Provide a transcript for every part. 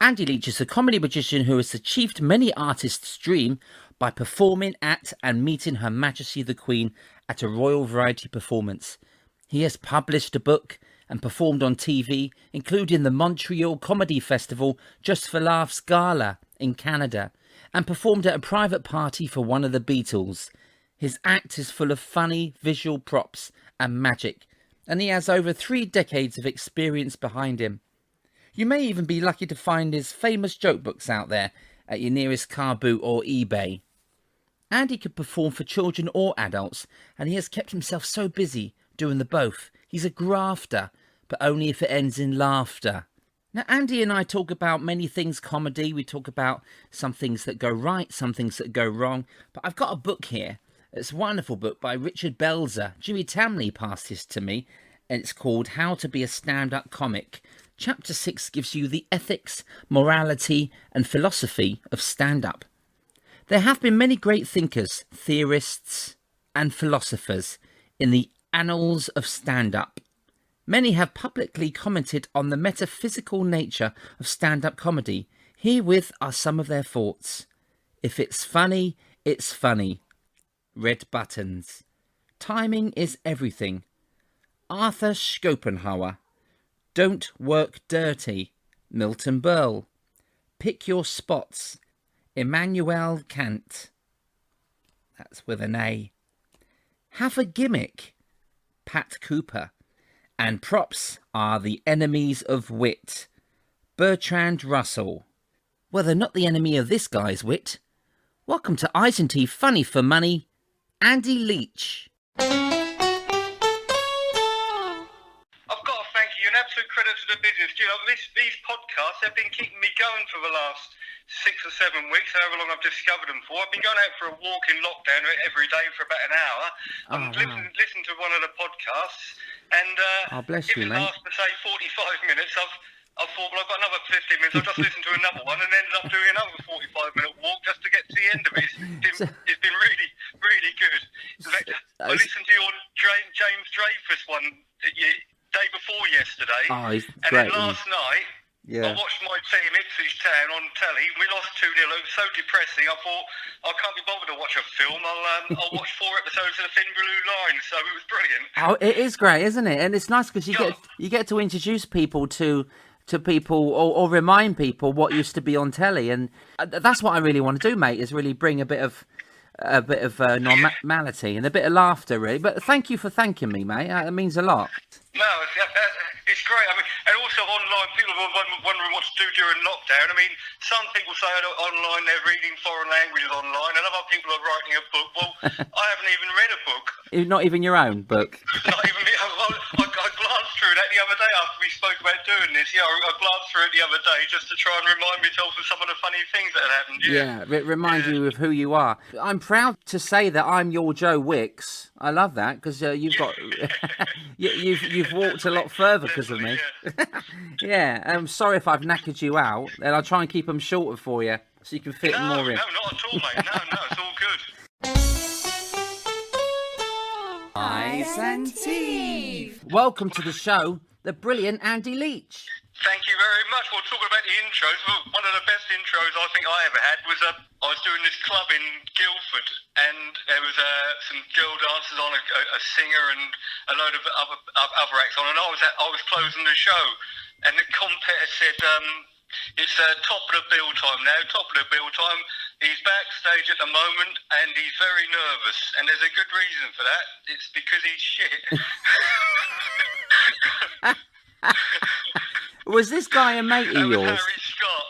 Andy Leach is a comedy magician who has achieved many artists' dream by performing at and meeting Her Majesty the Queen at a royal variety performance. He has published a book and performed on TV, including the Montreal Comedy Festival Just for Laughs Gala in Canada, and performed at a private party for one of the Beatles. His act is full of funny visual props and magic, and he has over 3 decades of experience behind him. You may even be lucky to find his famous joke books out there at your nearest car boot or eBay. Andy could perform for children or adults, and he has kept himself so busy doing the both. He's a grafter, but only if it ends in laughter. Now, Andy and I talk about many things comedy. We talk about some things that go right, some things that go wrong. But I've got a book here. It's a wonderful book by Richard Belzer. Jimmy Tamley passed this to me, and it's called How to Be a Stand-Up Comic. Chapter 6 gives you the ethics, morality and philosophy of stand-up. There have been many great thinkers, theorists and philosophers in the annals of stand-up. Many have publicly commented on the metaphysical nature of stand-up comedy. Herewith are some of their thoughts. If it's funny, it's funny. Red buttons. Timing is everything. Arthur Schopenhauer. Don't work dirty. Milton Berle. Pick your spots. Immanuel Kant. That's with an A. Have a gimmick. Pat Cooper. And props are the enemies of wit. Bertrand Russell. Well, they're not the enemy of this guy's wit. Welcome to Eisenty Funny for Money, Andy Leach. Absolute credit to the business. You know, these podcasts have been keeping me going for the last 6 or 7 weeks, however long I've discovered them for. I've been going out for a walk in lockdown every day for about an hour. Listen to one of the podcasts, and bless you, mate. After say 45 minutes, I thought, well, I've got another 15 minutes. I'll just listen to another one, and ended up doing another 45-minute walk just to get to the end of it. It's been really, really good. In fact, I listened to your James Dreyfus one day before yesterday, he's and great, then last night I watched my team Ipswich Town on telly. We lost 2-0. It was so depressing. I thought, I can't be bothered to watch a film. I'll watch 4 episodes of The Thin Blue Line. So it was brilliant. Oh, it is great, isn't it? And it's nice because you get to introduce people to people or remind people what used to be on telly, and that's what I really want to do, mate. Is really bring a bit of normality and a bit of laughter, really. But thank you for thanking me, mate. It means a lot. No, it's great. I mean, and also online, people are wondering what to do during lockdown. I mean, some people say online they're reading foreign languages online, and other people are writing a book. Well, I haven't even read a book. Not even your own book? Not even me. I glanced through that the other day after we spoke about doing this. Yeah, I glanced through it the other day just to try and remind myself of some of the funny things that had happened. Yeah, remind you of who you are. I'm proud to say that I'm your Joe Wicks. I love that because you've got you've walked a lot further because of me. Yeah, I'm sorry if I've knackered you out, and I'll try and keep them shorter for you so you can fit more in. No, not at all, mate. No, it's all good. Eisenty. Welcome to the show, the brilliant Andy Leach. Thank you very much. Well, talking about the intros, one of the best intros I think I ever had was I was doing this club in Guildford, and there was some girl dancers on, a singer, and a load of other acts on, and I was closing the show, and the compere said, it's top of the bill time now, top of the bill time. He's backstage at the moment, and he's very nervous, and there's a good reason for that. It's because he's shit. Was this guy a mate of yours? Harry Scott.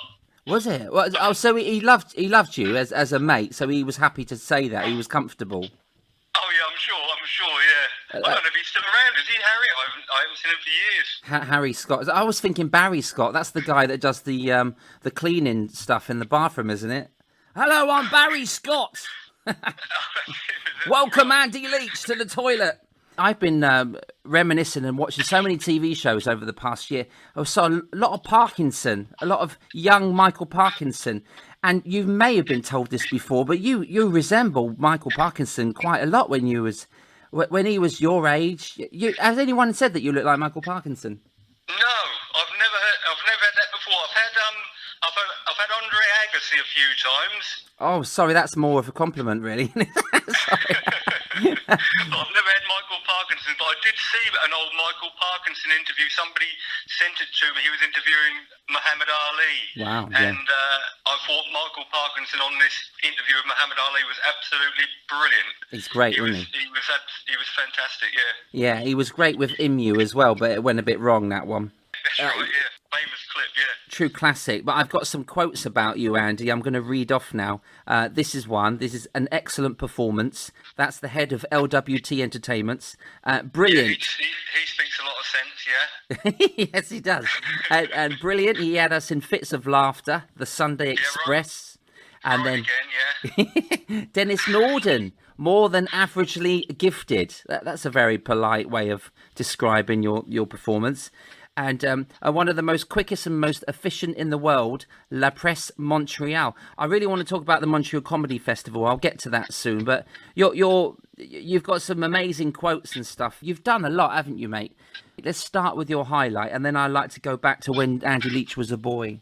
Was it? Well, oh, so he loved you as a mate. So he was happy to say that. He was comfortable. Oh yeah, I'm sure. Yeah. I don't know if he's still around. Is he Harry? I haven't seen him for years. Harry Scott. I was thinking Barry Scott. That's the guy that does the cleaning stuff in the bathroom, isn't it? Hello, I'm Barry Scott. Welcome, Andy Leach, to the toilet. I've been reminiscing and watching so many TV shows over the past year. I saw a lot of Parkinson, a lot of young Michael Parkinson. And you may have been told this before, but you resemble Michael Parkinson quite a lot when he was your age. Has anyone said that you look like Michael Parkinson? No, I've never had that before. I've few times. Oh, sorry, that's more of a compliment, really. Sorry. I've never had Michael Parkinson, but I did see an old Michael Parkinson interview. Somebody sent it to me. He was interviewing Muhammad Ali. Wow, yeah. And I thought Michael Parkinson on this interview with Muhammad Ali was absolutely brilliant. He's great, wasn't he? He was fantastic, yeah. Yeah, he was great with Imu as well, but it went a bit wrong, that one. That's right, yeah. Famous clip, yeah. True classic. But I've got some quotes about you, Andy. I'm going to read off now. This is one. This is an excellent performance. That's the head of LWT Entertainments. Brilliant. Yeah, he speaks a lot of sense, yeah. Yes, he does. And brilliant. He had us in fits of laughter. The Sunday Express. Right. And then again, Dennis Norden, more than averagely gifted. That's a very polite way of describing your performance. And one of the most quickest and most efficient in the world, La Presse Montreal. I really want to talk about the Montreal Comedy Festival. I'll get to that soon. But you've got some amazing quotes and stuff. You've done a lot, haven't you, mate? Let's start with your highlight, and then I'd like to go back to when Andy Leach was a boy.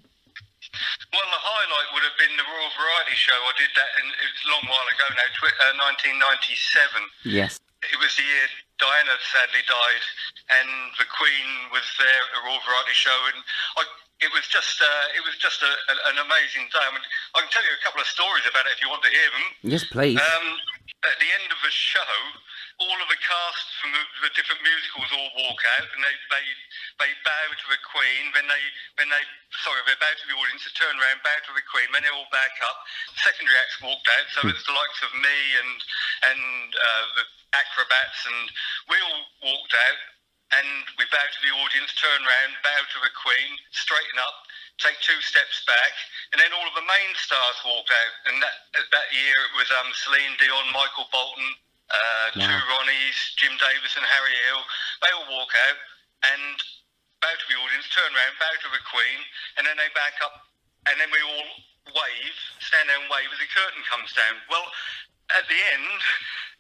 Well, the highlight would have been the Royal Variety Show. I did that, and it was a long while ago now, 1997. Yes. It was the year Diana sadly died, and the Queen was there at the Royal Variety Show, and it was just an amazing day. I mean, I can tell you a couple of stories about it if you want to hear them. Yes, please. At the end of the show, all of the cast from the different musicals all walk out, and they bow to the Queen. They bow to the audience, they turn around, bow to the Queen, then they all back up. Secondary acts walked out, so it's the likes of me and the acrobats, and we all walked out, and we bow to the audience, turn around, bow to the Queen, straighten up, take 2 steps back, and then all of the main stars walked out. And that year it was Celine Dion, Michael Bolton, two Ronnies, Jim Davis and Harry Hill. They all walk out and bow to the audience, turn around, bow to the Queen, and then they back up, and then we all stand there and wave as the curtain comes down. Well, at the end,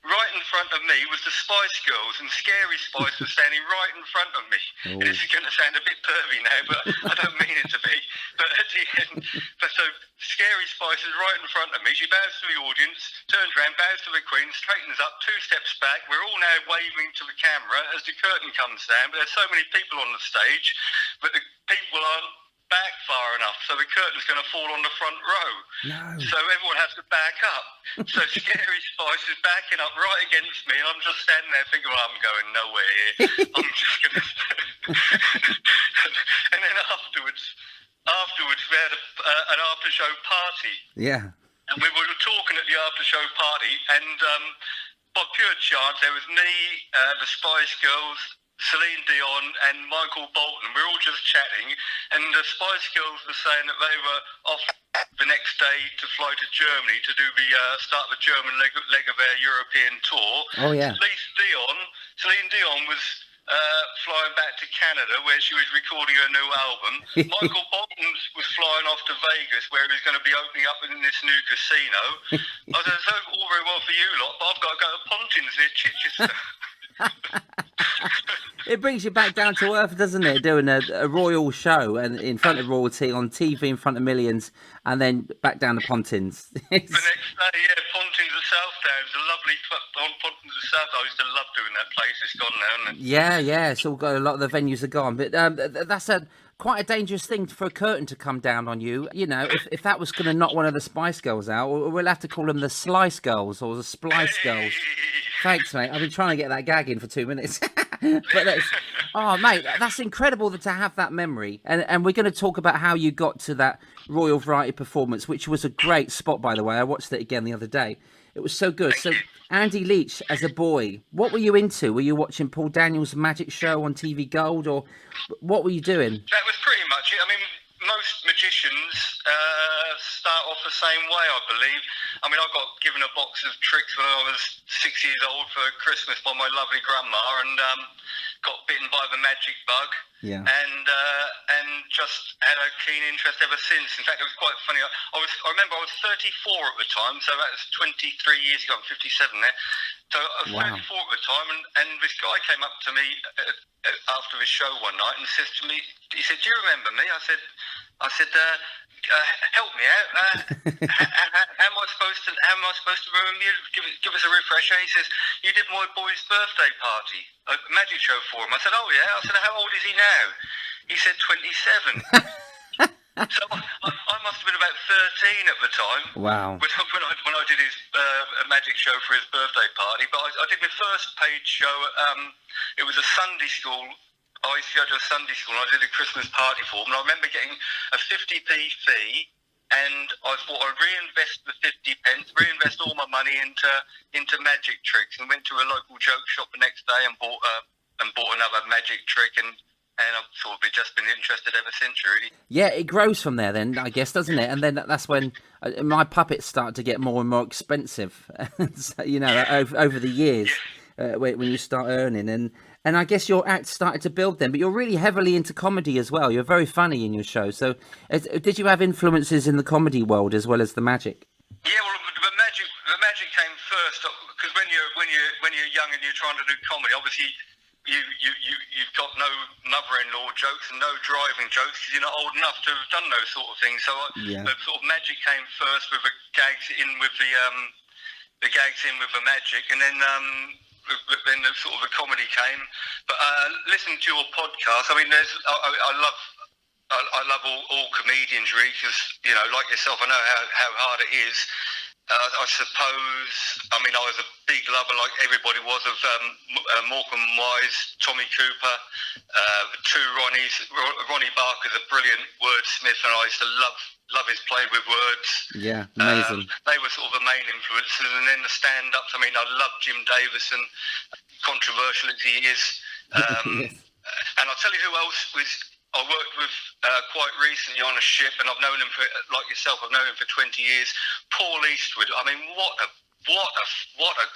right in front of me was the Spice Girls, and Scary Spice was standing right in front of me. Oh. And this is going to sound a bit pervy now, but I don't mean it to be. But at the end, so Scary Spice is right in front of me. She bows to the audience, turns around, bows to the Queen, straightens up, 2 steps back. We're all now waving to the camera as the curtain comes down. But there's so many people on the stage, but the people aren't back far enough, so the curtain's going to fall on the front row. No. So everyone has to back up. So Scary Spice is backing up right against me, and I'm just standing there thinking, well, I'm going nowhere here. I'm just going to... And then afterwards we had an after-show party. Yeah. And we were talking at the after-show party, and by pure chance, there was me, the Spice Girls, Celine Dion and Michael Bolton. We were all just chatting, and the Spice Girls were saying that they were off the next day to fly to Germany to do the start the German leg of their European tour. Oh yeah. Celine Dion was flying back to Canada, where she was recording her new album. Michael Bolton was flying off to Vegas, where he's going to be opening up in this new casino. I said, "So all very well for you lot, but I've got to go to Pontins near Chichester." It brings you back down to earth, doesn't it? Doing a royal show and in front of royalty on TV in front of millions, and then back down to Pontins. The next day, yeah, Pontins at Southdowns, a lovely Pontins at South. I used to love doing that place. It's gone now, isn't it? Yeah, it's all got, a lot of the venues are gone, but that's quite a dangerous thing for a curtain to come down on you. You know, if that was going to knock one of the Spice Girls out, we'll have to call them the Slice Girls or the Splice Girls. Thanks, mate. I've been trying to get that gag in for 2 minutes. But mate, that's incredible to have that memory. And we're going to talk about how you got to that Royal Variety performance, which was a great spot, by the way. I watched it again the other day. It was so good. So, Andy Leach, as a boy, what were you into? Were you watching Paul Daniels' magic show on TV Gold, or what were you doing? That was pretty much it. I mean, most magicians start off the same way, I believe. I mean, I got given a box of tricks when I was 6 years old for Christmas by my lovely grandma, and got bitten by the magic bug. Yeah. And just had a keen interest ever since. In fact, it was quite funny. I remember I was 34 at the time, so that was 23 years ago. I'm 57 now. So I was 34 at the time, and this guy came up to me after his show one night and says to me, he said, "Do you remember me?" I said, I said, help me out. How am I supposed to remember you? Give us a refresher. He says, you did my boy's birthday party, a magic show for him. I said, oh yeah. I said, how old is he now? He said 27. So I must have been about 13 at the time. Wow. When I did his magic show for his birthday party. But I did my first paid show. It was a Sunday school. I used to go to a Sunday school and I did a Christmas party for them. And I remember getting a 50p fee, and I thought I'd reinvest the 50 pence, reinvest all my money into magic tricks, and went to a local joke shop the next day and bought another magic trick, and I've sort of just been interested ever since, really. Yeah, it grows from there then, I guess, doesn't it? And then that's when my puppets start to get more and more expensive, so, you know, over the years, when you start earning. And I guess your act started to build then, but you're really heavily into comedy as well. You're very funny in your show. So did you have influences in the comedy world as well as the magic? Yeah, well, the magic came first, because when you're young and you're trying to do comedy, obviously you've got no mother-in-law jokes and no driving jokes because you're not old enough to have done those sort of things. So the sort of magic came first, with the gags in with the magic, and then the sort of the comedy came. But listening to your podcast, I mean, I love all comedians really, because, you know, like yourself, I know how hard it is. I suppose, I mean, I was a big lover, like everybody was, of Morecambe and Wise, Tommy Cooper, two Ronnies. Ronnie Barker's a brilliant wordsmith, and I used to love his play with words. Yeah, amazing. They were sort of the main influences. And then the stand-ups, I mean, I love Jim Davison, controversial as he is. Yes. And I'll tell you who else I worked with quite recently on a ship, and I've known him for, like yourself, I've known him for 20 years. Paul Eastwood. I mean, what a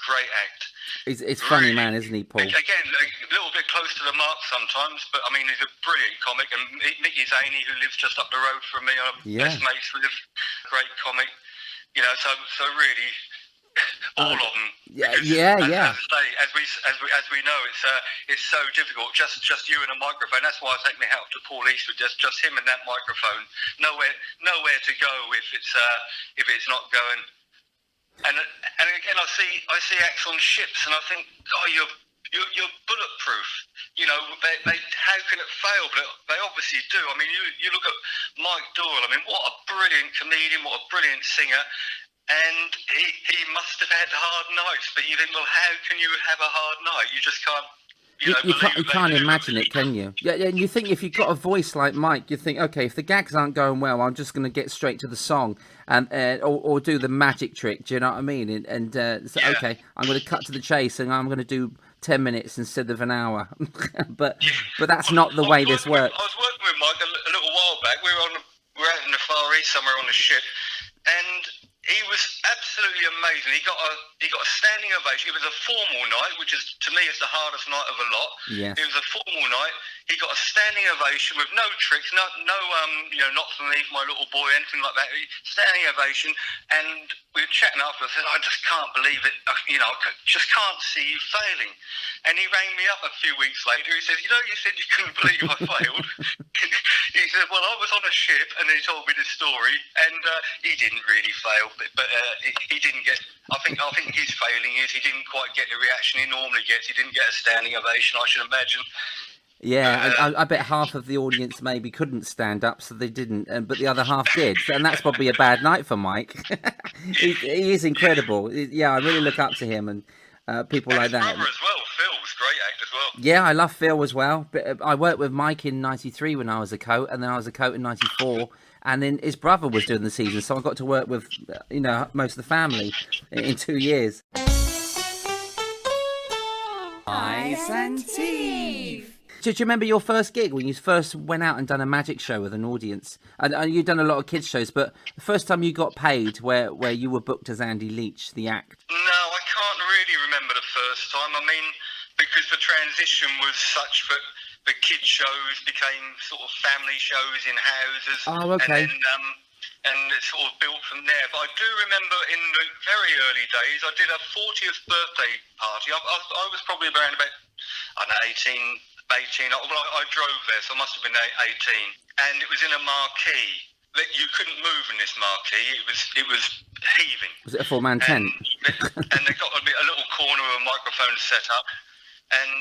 great act. It's funny, man, isn't he, Paul? Again, a little bit close to the mark sometimes, but I mean, he's a brilliant comic. And Nicky Zaney, who lives just up the road from me, I'm best mates with, great comic. You know, so really, all of them. Yeah. As we know, it's so difficult. Just you and a microphone. That's why I take my hat off to Paul Eastwood. Just him and that microphone. Nowhere to go if it's not going. And again, I see acts on ships, and I think, oh, you're bulletproof. You know, they how can it fail? But they obviously do. I mean, you look at Mike Doyle. I mean, what a brilliant comedian, what a brilliant singer. And he must have had hard nights. But you think, well, how can you have a hard night? You just can't. You can't imagine it, can you? Yeah, and you think if you've got a voice like Mike, you think, okay, if the gags aren't going well, I'm just going to get straight to the song and or do the magic trick. Do you know what I mean? Okay, I'm going to cut to the chase and I'm going to do 10 minutes instead of an hour. but that's not the way this works. I was working with Mike a little while back. We were out in the Far East somewhere on a ship, and he was absolutely amazing. He got a standing ovation. It was a formal night, which is, to me, is the hardest night of a lot. Yes. It was a formal night. He got a standing ovation with no tricks, no, not for me, for my little boy, anything like that. Standing ovation, and we were chatting after. I said, I just can't believe it. You know, I just can't see you failing. And he rang me up a few weeks later. He said, you know, you said you couldn't believe I failed. He said, well, I was on a ship, and he told me this story, and he didn't really fail, but he didn't get. I think his failing is he didn't quite get the reaction he normally gets. He didn't get a standing ovation, I should imagine. Yeah, I bet half of the audience maybe couldn't stand up, so they didn't, but the other half did, and that's probably a bad night for Mike. he is incredible. Yeah, I really look up to him and people like that. His brother as well, Phil's great act as well. Yeah, I love Phil as well. But I worked with Mike in '93 when I was a coat, and then I was a coat in '94, and then his brother was doing the season, so I got to work with most of the family in 2 years. Ice and Teeth. Do you remember your first gig when you first went out and done a magic show with an audience? And you've done a lot of kids shows, but the first time you got paid where you were booked as Andy Leach, the act? No, I can't really remember the first time. I mean, because the transition was such that the kids shows became sort of family shows in houses. Oh, okay. And it sort of built from there. But I do remember in the very early days, I did a 40th birthday party. I was probably around about, 18, 18. I drove there, so I must have been 18. And it was in a marquee. That you couldn't move in this marquee. It was heaving. Was it a 4-man tent? And they got a little corner of a microphone set up. And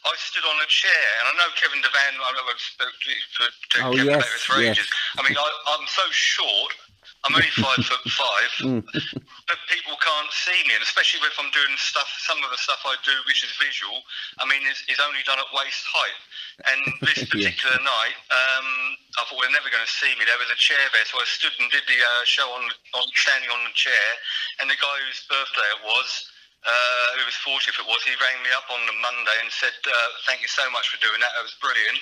I stood on a chair, and I know Kevin Devan. I know I've spoken to Kevin about this for ages. I mean, I'm so short. I'm only 5'5", but people can't see me, and especially if I'm doing stuff. Some of the stuff I do, which is visual, I mean, is only done at waist height. And this particular night, I thought we're never going to see me. There was a chair there, so I stood and did the show on standing on the chair. And the guy whose birthday it was, who was 40th it was, he rang me up on the Monday and said, thank you so much for doing that, that was brilliant,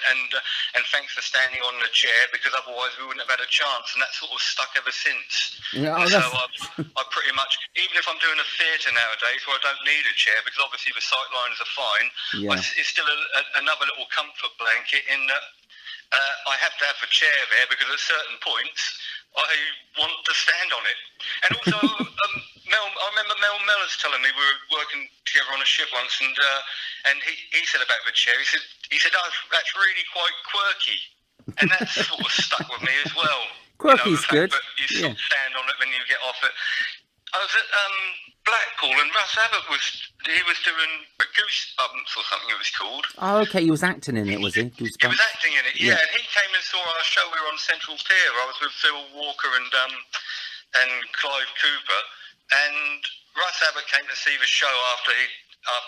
and thanks for standing on the chair, because otherwise we wouldn't have had a chance. And that sort of stuck ever since. So I pretty much, even if I'm doing a theatre nowadays where I don't need a chair, because obviously the sight lines are fine, it's still another little comfort blanket in that I have to have a chair there, because at certain points I want to stand on it. And also, I remember Mel Mellors telling me we were working together on a ship once, and he said about the chair. He said, oh, that's really quite quirky, and that sort of stuck with me as well. Quirky's good. But you sort of stand on it when you get off it. I was at Blackpool, and Russ Abbott was doing Goosebumps or something it was called. Oh, okay, he was acting in it, was he? Goosebumps. He was acting in it, yeah. And he came and saw our show. We were on Central Pier. I was with Phil Walker and Clive Cooper, and Russ Abbott came to see the show after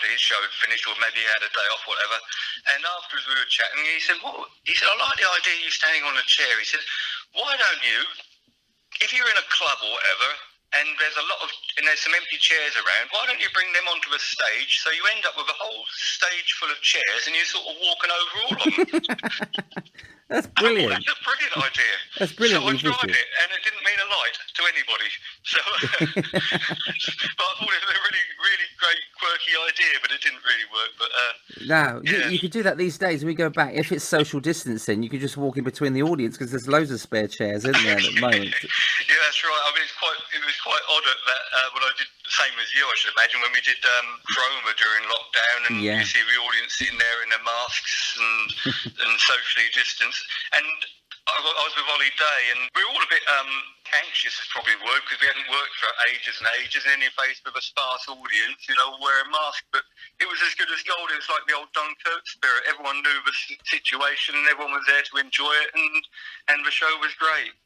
his show had finished, or maybe he had a day off, whatever. And afterwards we were chatting, and he said, I like the idea of you standing on a chair. He said, why don't you, if you're in a club or whatever, and there's some empty chairs around, why don't you bring them onto a stage, so you end up with a whole stage full of chairs and you're sort of walking over all of them. That's brilliant. That's a brilliant idea. That's brilliant. So I tried it, and it didn't mean a light to anybody. So, but I thought it was a really, really great, quirky idea, but it didn't really work. But you could do that these days. When we go back, if it's social distancing, you could just walk in between the audience, because there's loads of spare chairs, isn't there, at the moment? Yeah, that's right. I mean, it was quite odd at that. When I did the same as you, I should imagine, when we did Chroma during lockdown, and you see the audience sitting there in their masks and socially distanced. And I was with Ollie Day, and we were all a bit anxious, is probably the word, because we hadn't worked for ages and ages, and then you're faced with a sparse audience, wearing masks. But it was as good as gold. It was like the old Dunkirk spirit. Everyone knew the situation, and everyone was there to enjoy it, and the show was great.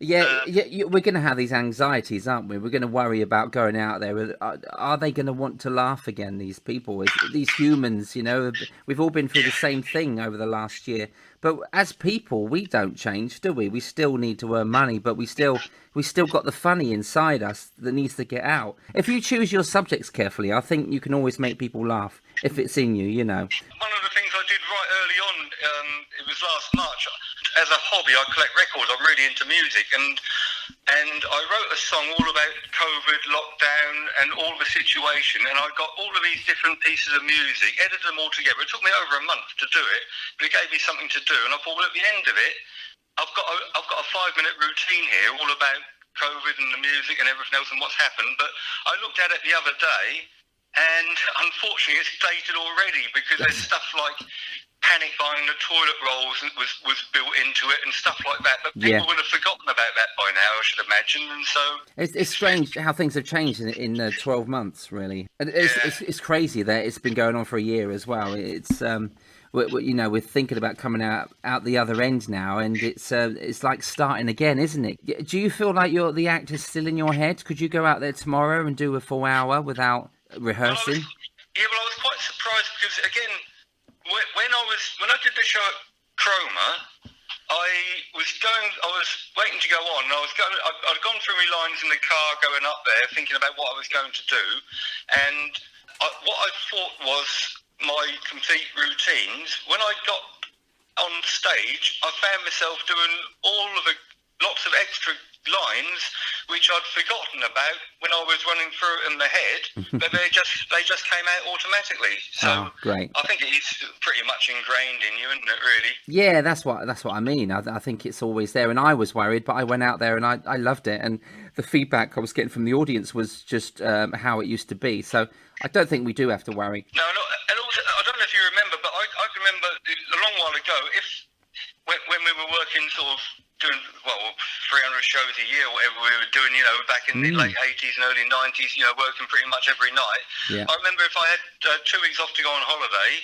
Yeah, we're going to have these anxieties, aren't we? We're going to worry about going out there. Are they going to want to laugh again, these people? These humans, we've all been through the same thing over the last year. But as people, we don't change, do we? We still need to earn money, but we still got the funny inside us that needs to get out. If you choose your subjects carefully, I think you can always make people laugh if it's in you, One of the things I did right early on, it was last March. As a hobby, I collect records. I'm really into music, and I wrote a song all about COVID, lockdown, and all the situation. And I got all of these different pieces of music, edited them all together. It took me over a month to do it, but it gave me something to do. And I thought, well, at the end of it, I've got a 5-minute routine here, all about COVID and the music and everything else and what's happened. But I looked at it the other day, and unfortunately, it's dated already, because there's stuff like panic buying the toilet rolls was built into it and stuff like that. But people would have forgotten about that by now, I should imagine. And so it's strange how things have changed in 12 months, really. And it's crazy that it's been going on for a year as well. It's we're thinking about coming out the other end now, and it's like starting again, isn't it? Do you feel like the act is still in your head? Could you go out there tomorrow and do a full hour without rehearsing? Well, I was quite surprised, because again, when I did the show at Chroma, I was waiting to go on, and I'd gone through my lines in the car going up there, thinking about what I was going to do, and what I thought was my complete routines. When I got on stage, I found myself doing lots of extra lines which I'd forgotten about when I was running through it in my head, but they just came out automatically. So great. I think it is pretty much ingrained in you, isn't it, really? Yeah, that's what I mean. I think it's always there, and I was worried, but I went out there and I loved it, and the feedback I was getting from the audience was just how it used to be. So I don't think we do have to worry. No, and also, I don't know if you remember, but I remember a long while ago, when we were working sort of doing 300 shows a year, or whatever we were doing, back in the late 80s and early 90s, working pretty much every night. Yeah. I remember if I had 2 weeks off to go on holiday,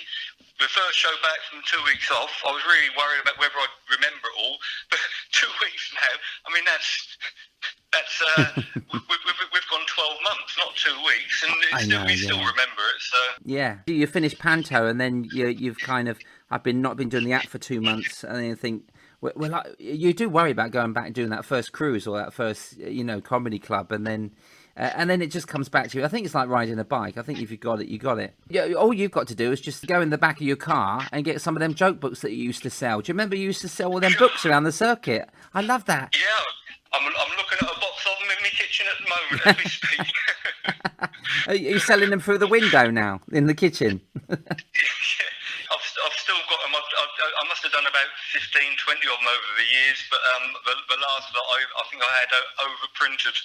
the first show back from 2 weeks off, I was really worried about whether I'd remember it all. But 2 weeks now, I mean, that's we've gone 12 months, not 2 weeks, and we still remember it. So yeah, you finish Panto, and then you've kind of I've not been doing the act for 2 months, and then you think. Well, you do worry about going back and doing that first cruise or that first, comedy club, and then it just comes back to you. I think it's like riding a bike. I think if you got it, you got it. Yeah, all you've got to do is just go in the back of your car and get some of them joke books that you used to sell. Do you remember you used to sell all them books around the circuit? I love that. Yeah, I'm looking at a box of them in my kitchen at the moment as we speak. Are you selling them through the window now in the kitchen? I've still got them. I must have done about 15, 20 of them over the years, but the last lot I think I had overprinted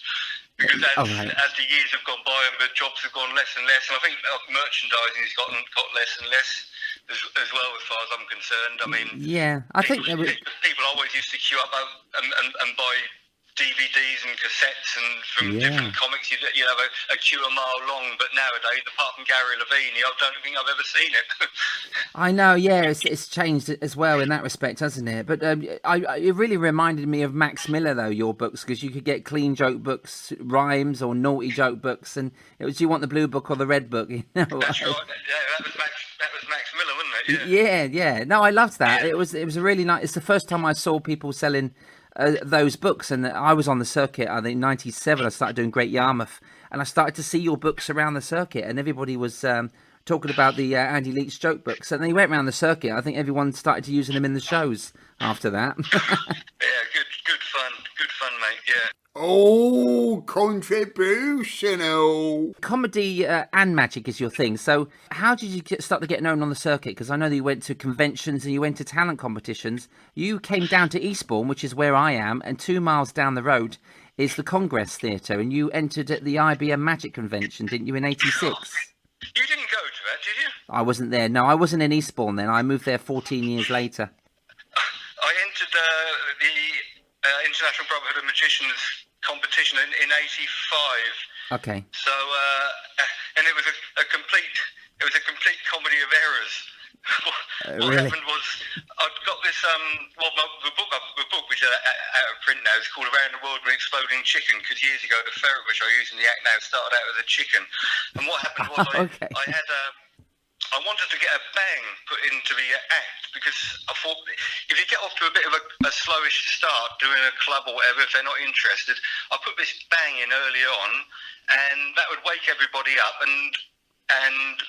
because as the years have gone by and the jobs have gone less and less, and I think merchandising has got less and less as well, as far as I'm concerned. I mean, I think people always used to queue up and buy DVDs and cassettes and from different comics. You have a queue a mile long, but nowadays, apart from Gary Levine, I don't think I've ever seen it. I know, it's changed as well in that respect, hasn't it? But it really reminded me of Max Miller, though, your books, because you could get clean joke books, rhymes, or naughty joke books, and it was, do you want the blue book or the red book? That's right. Yeah, that was Max Miller, wasn't it? Yeah. No, I loved that. Yeah. It was a really nice. It's the first time I saw people selling those books, and I was on the circuit. I think '97. I started doing Great Yarmouth, and I started to see your books around the circuit, and everybody was talking about the Andy Leach joke books. And they went around the circuit. I think everyone started to using them in the shows after that. Yeah, good fun, mate. Yeah. Oh, contributional. Comedy and magic is your thing. So how did you start to get known on the circuit? Because I know that you went to conventions and you went to talent competitions. You came down to Eastbourne, which is where I am, and 2 miles down the road is the Congress Theatre, and you entered at the IBM Magic Convention, didn't you, in '86? You didn't go to that, did you? I wasn't there. No, I wasn't in Eastbourne then. I moved there 14 years later. I entered the International Brotherhood of Magicians competition in '85. Okay. So, and it was a complete comedy of errors. What really? happened was I'd got this the book which is out of print now is called Around the World with Exploding Chicken, because years ago the ferret which I use in the act now started out as a chicken, and what happened was I wanted to get a bang put into the act, because I thought if you get off to a bit of a slowish start doing a club or whatever, if they're not interested, I put this bang in early on, and that would wake everybody up, and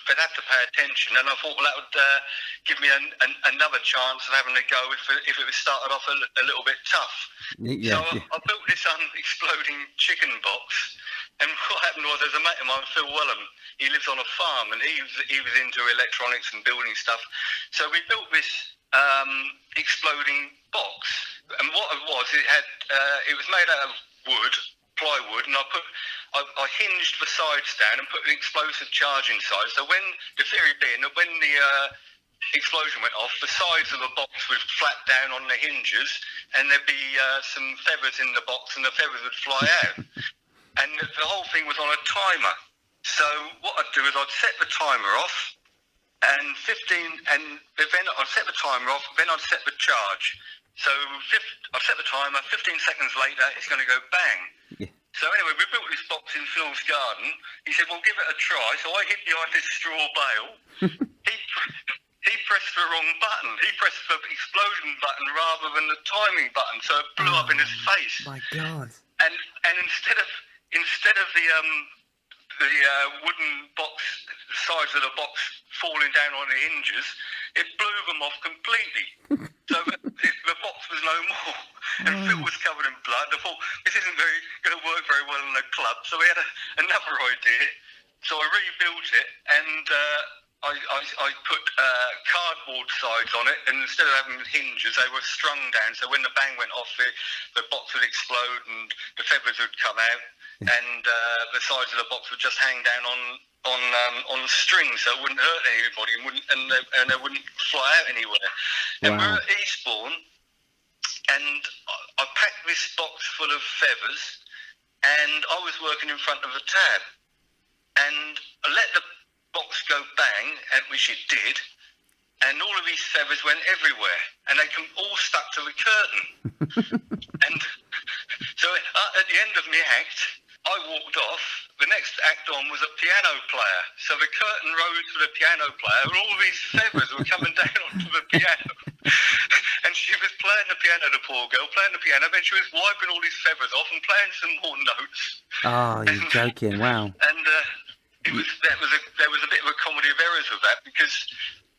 they'd have to pay attention. And I thought, well, that would give me another chance of having a go if it was started off a little bit tough. So I built this exploding chicken box. And what happened was, there's a mate of mine, Phil Wellham. He lives on a farm, and he was into electronics and building stuff. So we built this exploding box, and what it was, it was made out of plywood, and I hinged the sides down and put an explosive charge inside. So when the theory being that when the explosion went off, the sides of the box would flap down on the hinges, and there'd be some feathers in the box, and the feathers would fly out. And the whole thing was on a timer. So what I'd do is I'd set the timer off, and then I'd set the timer off, then I'd set the charge. So I've set the timer, 15 seconds later, it's going to go bang. Yeah. So anyway, we built this box in Phil's garden. He said, well, give it a try. So I hid behind this straw bale. He pressed the wrong button. He pressed the explosion button rather than the timing button, so it blew up in his face. My God. And instead of the wooden box, the sides of the box falling down on the hinges, it blew them off completely. So the box was no more, and Phil was covered in blood. I thought, this isn't going to work very well in a club, so we had another idea. So I rebuilt it, and I put cardboard sides on it, and instead of having hinges, they were strung down, so when the bang went off, the box would explode, and the feathers would come out, and the sides of the box would just hang down on strings, so it wouldn't hurt anybody, and they wouldn't fly out anywhere. And Wow. we're at Eastbourne, and I packed this box full of feathers, and I was working in front of a tab, and I let the box go bang, which it did, and all of these feathers went everywhere, and they all stuck to the curtain. And so at the end of my act, I walked off. The next act on was a piano player. So the curtain rose for the piano player, and all these feathers were coming down onto the piano. And she was playing the piano, the poor girl, playing the piano, then she was wiping all these feathers off and playing some more notes. Oh, you're joking. Wow. And there was a bit of a comedy of errors with that, because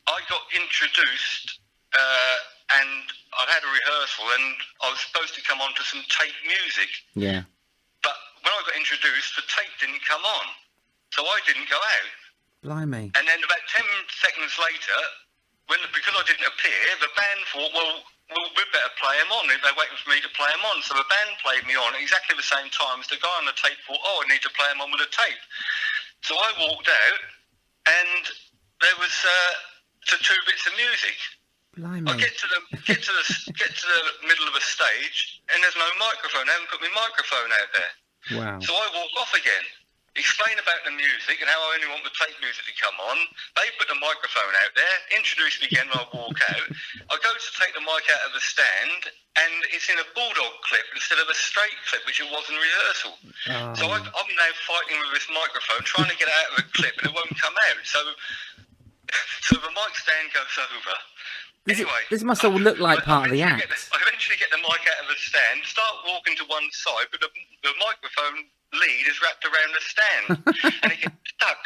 I got introduced and I'd had a rehearsal, and I was supposed to come on to some tape music. Yeah. But when I got introduced, the tape didn't come on, so I didn't go out. Blimey. And then about 10 seconds later, because I didn't appear, the band thought, well, we'd better play him on. They're waiting for me to play him on. So the band played me on at exactly the same time as the guy on the tape thought, I need to play him on with a tape. So I walked out, and there was two bits of music. Blimey. I get to the middle of a stage, and there's no microphone. They haven't put my microphone out there. Wow. So I walk off again, explain about the music and how I only want the tape music to come on. They put the microphone out there, introduce me again when I walk out. I go to take the mic out of the stand, and it's in a bulldog clip instead of a straight clip, which it was in rehearsal. Oh. So I'm now fighting with this microphone, trying to get it out of the clip, and it won't come out. So the mic stand goes over. Anyway, This must all look like part of the act. I eventually get the mic out of the stand, start walking to one side, but the microphone lead is wrapped around the stand, and it gets stuck.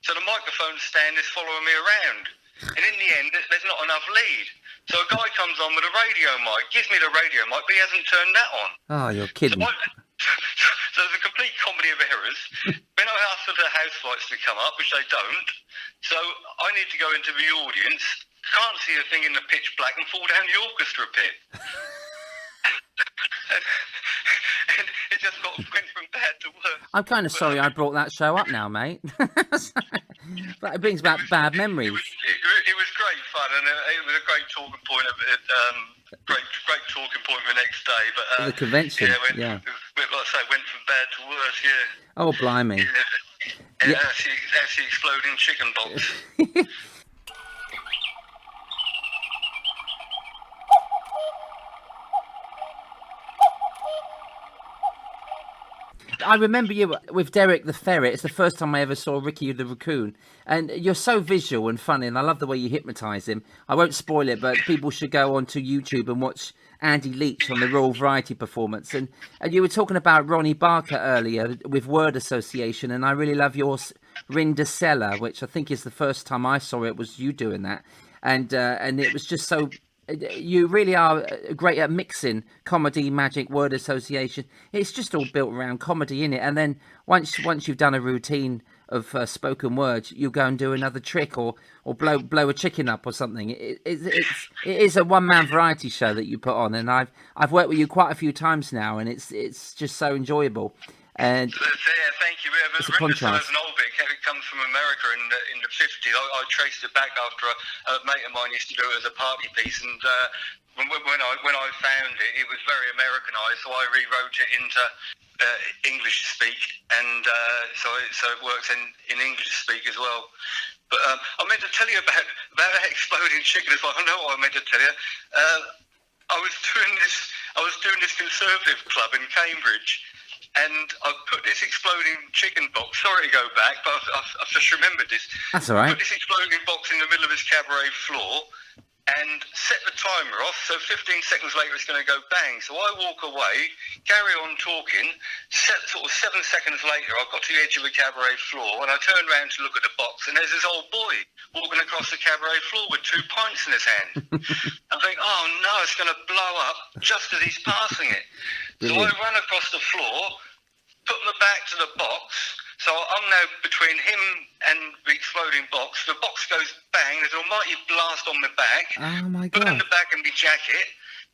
So the microphone stand is following me around, and in the end, there's not enough lead. So a guy comes on with a radio mic, gives me the radio mic, but he hasn't turned that on. Oh, you're kidding. So there's a complete comedy of errors. Then I asked for the house lights to come up, which they don't. So I need to go into the audience, can't see a thing in the pitch black, and fall down the orchestra pit. And it just went from bad to worse. I'm kind of sorry I brought that show up now, mate. But it brings back bad memories. It was great fun, and it was a great talking point. Great talking point the next day. But The convention, yeah. Like I say, went from bad to worse. Yeah. Oh, blimey. Yeah. That's the exploding chicken box. I remember you with Derek the Ferret. It's the first time I ever saw Ricky the Raccoon. And you're so visual and funny, and I love the way you hypnotise him. I won't spoil it, but people should go onto YouTube and watch Andy Leach on the Royal Variety performance. And you were talking about Ronnie Barker earlier with word association, and I really love your Rindasella, which I think is the first time I saw it was you doing that. And it was just so... You really are great at mixing comedy, magic, word association. It's just all built around comedy, innit? And then once you've done a routine of spoken words, you go and do another trick or blow a chicken up or something. It is a one-man variety show that you put on, and I've worked with you quite a few times now, and it's just so enjoyable. And yeah, thank you. It's a contrast. An old bit. It comes from America in the 50s. I traced it back after a mate of mine used to do it as a party piece, and when I found it, it was very Americanized, so I rewrote it into English speak, and so it works in English speak as well. But I meant to tell you about that exploding chicken. If I know what I meant to tell you, I was doing this conservative club in Cambridge. And I put this exploding chicken box, sorry to go back, but I've just remembered this. That's all right. I put this exploding box in the middle of this cabaret floor, and set the timer off, so 15 seconds later it's going to go bang. So I walk away, carry on talking, sort of 7 seconds later I got to the edge of the cabaret floor and I turned around to look at the box and there's this old boy walking across the cabaret floor with 2 pints in his hand. I think, oh no, it's going to blow up just as he's passing it. Brilliant. So I run across the floor, put my back to the box. So I'm now between him and the exploding box. The box goes bang. There's an almighty blast on my back. Oh my Put in God. the bag in my jacket.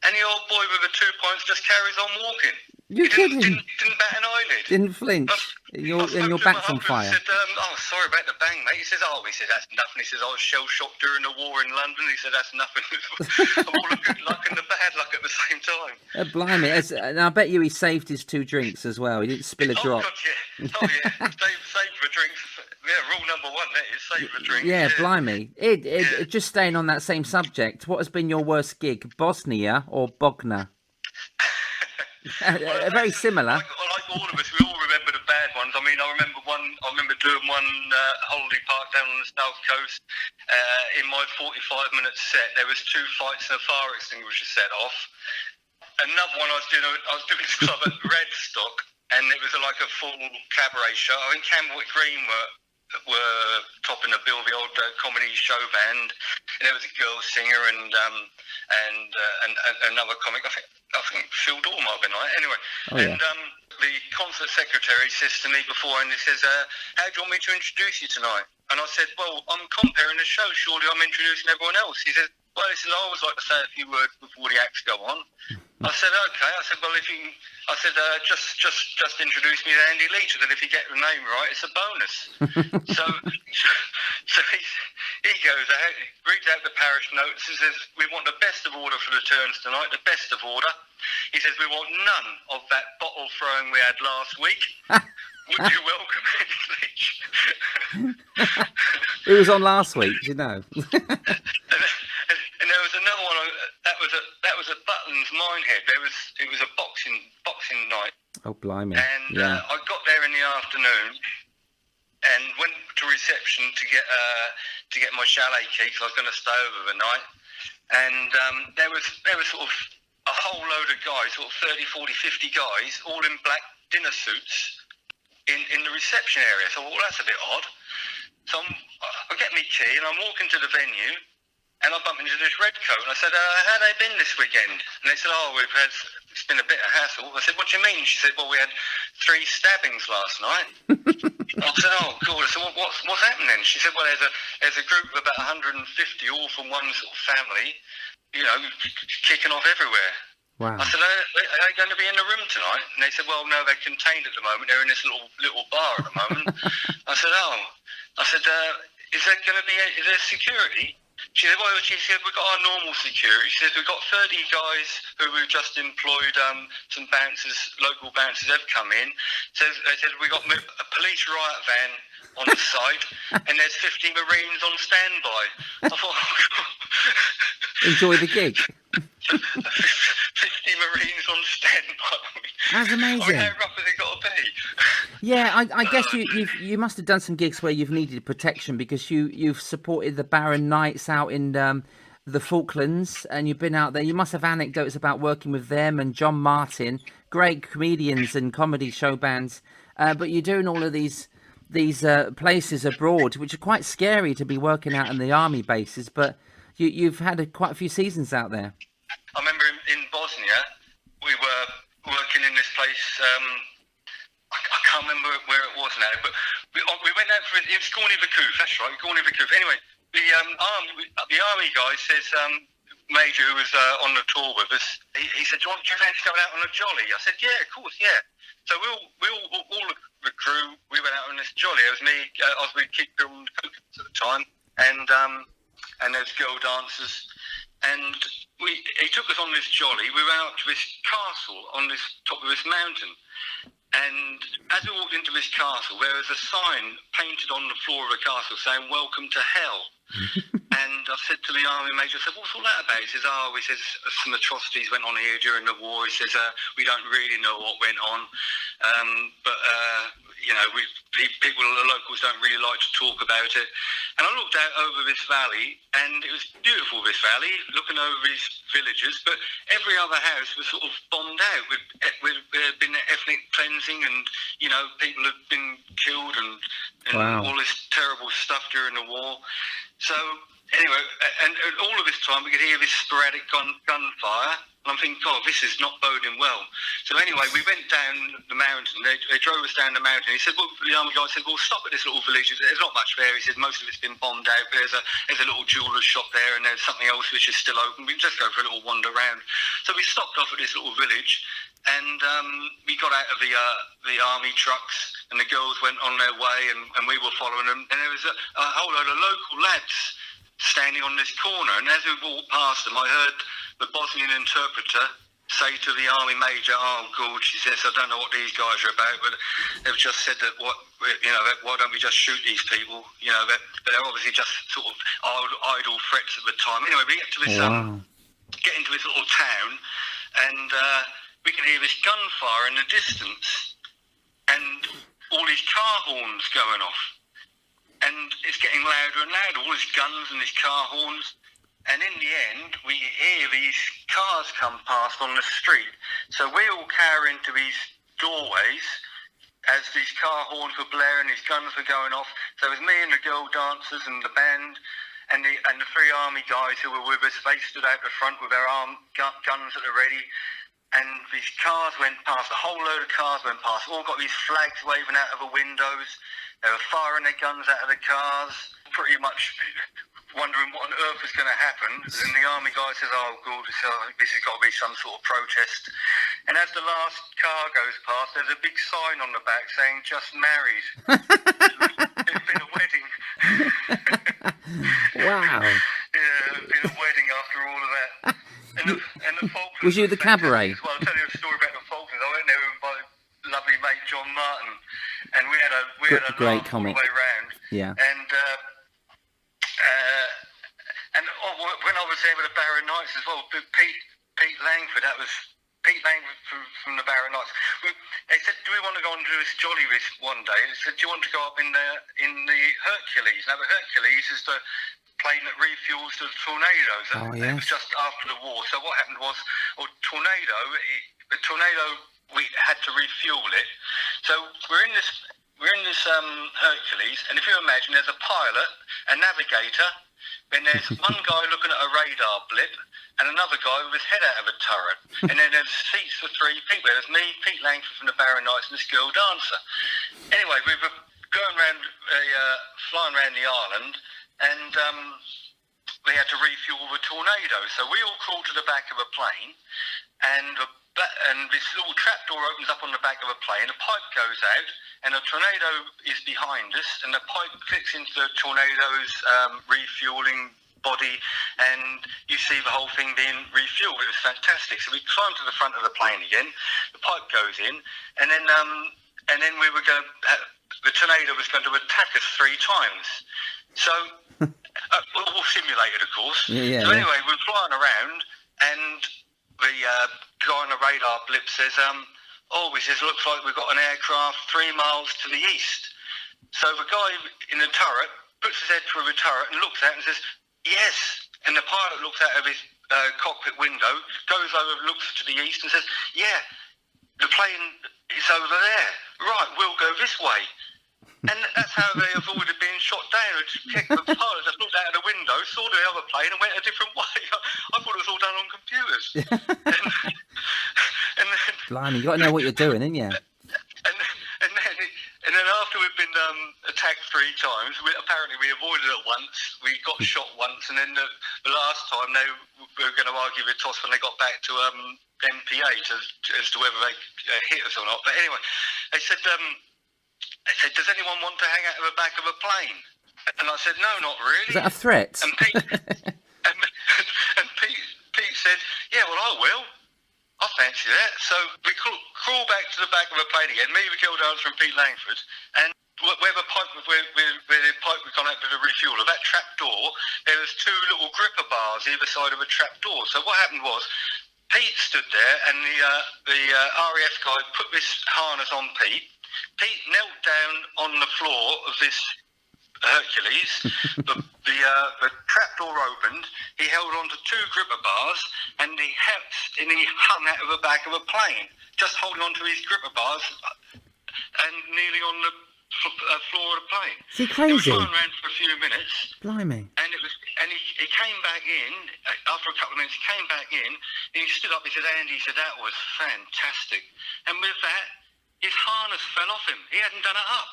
And the old boy with the 2 pints just carries on walking. You're kidding. Didn't bat an eyelid. Didn't flinch. And your back's on fire. I said, oh, sorry about the bang, mate. He says, that's nothing. He says, I was shell-shocked during the war in London. He said, that's nothing. All the good luck and the bad luck at the same time. Blimey. And I bet you he saved his 2 drinks as well. He didn't spill a drop. God, yeah. Save the drinks. Yeah, rule number 1, that is, save the drinks. Yeah, blimey. Just staying on that same subject, what has been your worst gig, Bosnia or Bogna? Very similar. Like all of us, we all remember the bad ones. I mean, I remember doing one holiday park down on the south coast. In my 45-minute set, there was 2 fights and a fire extinguisher set off. Another one I was doing this club at Redstock, and it was like a full cabaret show. I think Camberwick Green were topping the bill, the old comedy show band. And there was a girl singer and another comic. I think Phil Dorr might have been on it. Anyway, and the concert secretary says to me beforehand, he says, how do you want me to introduce you tonight? And I said, well, I'm comparing the show. Surely I'm introducing everyone else. He said, well, I always like to say a few words before the acts go on. I said, okay. I said, well, just introduce me to Andy Leach. I said, if you get the name right, it's a bonus. so he goes out, reads out the parish notes, and says, we want the best of order for the turns tonight, the best of order. He says, we want none of that bottle throwing we had last week. Would you welcome Andy Leach? It was on last week, you know. And there was another one that was at Butland's Minehead. It was a boxing night. Oh blimey! And I got there in the afternoon and went to reception to get my chalet key because I was going to stay over the night. And there was sort of a whole load of guys, sort of 30, 40, 50 guys, all in black dinner suits in the reception area. So I thought, well, that's a bit odd. So I get my key and I'm walking to the venue. And I bumped into this red coat, and I said, how they been this weekend? And they said, it's been a bit of hassle. I said, what do you mean? She said, well, we had 3 stabbings last night. I said, oh, God. I said, what's happened then? She said, well, there's a group of about 150, all from one sort of family, kicking off everywhere. Wow. I said, are they going to be in the room tonight? And they said, well, no, they're contained at the moment. They're in this little bar at the moment. I said, is there security? She said, we've got our normal security. She says, we've got 30 guys who we've just employed, some bouncers, local bouncers have come in. They said, we've got a police riot van on the site, and there's 50 Marines on standby. I thought, oh, God. Enjoy the gig. 50 Marines on standby. That's amazing. I mean, how rough has it got to be? Yeah, I guess you must have done some gigs where you've needed protection because you've supported the Baron Knights out in the Falklands, and you've been out there. You must have anecdotes about working with them and John Martin, great comedians and comedy show bands. But you're doing all of these places abroad, which are quite scary to be working out in the army bases. But you've had quite a few seasons out there. I remember in Bosnia, we were working in this place. I can't remember where it was now, but we went out for it was Gorny Vakuf. That's right, Gorny Vakuf. Anyway, the army guy says, Major, who was on the tour with us, he said, do you fancy going out on a jolly? I said, yeah, of course, yeah. So all the crew, we went out on this jolly. It was me, I was with Keith Bill and Coconuts at the time, and there's girl dancers. And he took us on this jolly. We went out to this castle on this top of this mountain. And as we walked into this castle, there was a sign painted on the floor of the castle saying, welcome to hell. And I said to the army major, I said, what's all that about? He says, he says, some atrocities went on here during the war. He says, we don't really know what went on. But people, the locals don't really like to talk about it. And I looked out over this valley, and it was beautiful, this valley, looking over these villages, but every other house was sort of bombed out. With been ethnic cleansing, and, people have been killed and Wow. all this terrible stuff during the war. So anyway, and all of this time we could hear this sporadic gunfire, and I'm thinking, God, this is not boding well. So anyway, we went down the mountain. They drove us down the mountain. He said, well, the army guy said, well, stop at this little village. There's not much there. He said, most of it's been bombed out. There's a little jeweller's shop there, and there's something else which is still open. We can just go for a little wander around. So we stopped off at this little village, and we got out of the army trucks, and the girls went on their way, and we were following them. And there was a whole load of local lads standing on this corner. And as we walked past them, I heard the Bosnian interpreter say to the army major, "Oh, God," she says, "I don't know what these guys are about, but they've just said that why don't we just shoot these people? They're obviously just sort of idle threats at the time." Anyway, we get to this get into this little town, and we can hear this gunfire in the distance, and all these car horns going off, and it's getting louder and louder. All these guns and these car horns. And in the end, we hear these cars come past on the street. So we all cower into these doorways as these car horns were blaring, these guns were going off. So it was me and the girl dancers and the band and the three army guys who were with us. They stood out the front with their guns at the ready. And these cars went past, a whole load of cars went past. All got these flags waving out of the windows. They were firing their guns out of the cars, pretty much wondering what on earth was going to happen. And the army guy says, "Oh, God, this has got to be some sort of protest." And as the last car goes past, there's a big sign on the back saying, "Just married." It's been a wedding. Wow. Yeah, it's been a wedding after all of that. And the Falklands Was you at the Cabaret? Well, I'll tell you a story about the Falklands. I went there with my lovely mate John Martin, and we had a Great laugh comic. all the way round. Yeah. And when I was there with the Barrow Knights as well, Pete Langford, that was Pete Langford from the Barrow Knights. They said, "Do we want to go on to this jolly risk one day?" They said, "Do you want to go up in the Hercules?" Now, the Hercules is the plane that refuels the Tornadoes. Oh, It yes. was just after the war. So what happened was, the Tornado, we had to refuel it. So we're in this Hercules, and if you imagine, there's a pilot, a navigator, then there's one guy looking at a radar blip, and another guy with his head out of a turret. And then there's seats for three people. There's me, Pete Langford from the Barrow Knights, and this girl dancer. Anyway, we were going around, flying around the island, and we had to refuel the Tornado. So we all crawled to the back of a plane, and this little trapdoor opens up on the back of a plane, a pipe goes out, and the Tornado is behind us, and the pipe clicks into the Tornado's refueling body, and you see the whole thing being refueled. It was fantastic. So we climbed to the front of the plane again, the pipe goes in, and then we were going the Tornado was going to attack us 3 times. So, all simulated, of course. Yeah, so anyway, we're flying around, and the guy on the radar blip says, he says, "Looks like we've got an aircraft 3 miles to the east." So the guy in the turret puts his head through the turret and looks out and says, "Yes." And the pilot looks out of his cockpit window, goes over, looks to the east and says, "Yeah, the plane is over there. Right, we'll go this way." And that's how they avoided being shot down. The pilot just looked out of the window, saw the other plane, and went a different way. I thought it was all done on computers. and then, Blimey, you got to know what you're doing, ain't you? And then after we'd been attacked 3 times, apparently we avoided it once. We got shot once, and then the last time they were going to argue the toss when they got back to MPA as to whether they hit us or not. But anyway, they said, "Does anyone want to hang out of the back of a plane?" And I said, "No, not really." Is that a threat? And Pete said, "Yeah, well, I will. I fancy that." So we crawl back to the back of a plane again, me, the girl dancer, and Pete Langford, and where the pipe had gone out to the fuel, of that trap door, there was two little gripper bars either side of a trap door. So what happened was, Pete stood there, and the RAF guy put this harness on Pete. Pete knelt down on the floor of this Hercules. The trapdoor opened. He held on to two gripper bars, and he hung out of the back of a plane, just holding on to his gripper bars, and nearly on the floor of the plane. Is he crazy? He was flying around for a few minutes. Blimey. And he came back in after a couple of minutes. He came back in, and he stood up. He said, "Andy," he said, "that was fantastic." And with that, his harness fell off him. He hadn't done it up.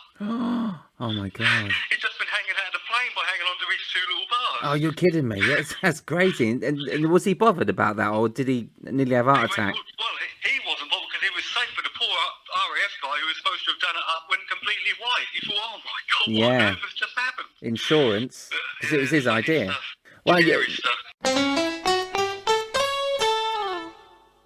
Oh my God. He'd just been hanging out of the plane by hanging onto his two little bars. Oh, you're kidding me. That's crazy. And was he bothered about that, or did he nearly have a heart attack? Well, he wasn't bothered because he was safe, but the poor RAF guy who was supposed to have done it up went completely white. He thought, "Oh my God, what on earth has just happened?" Insurance, because it was his idea. Well,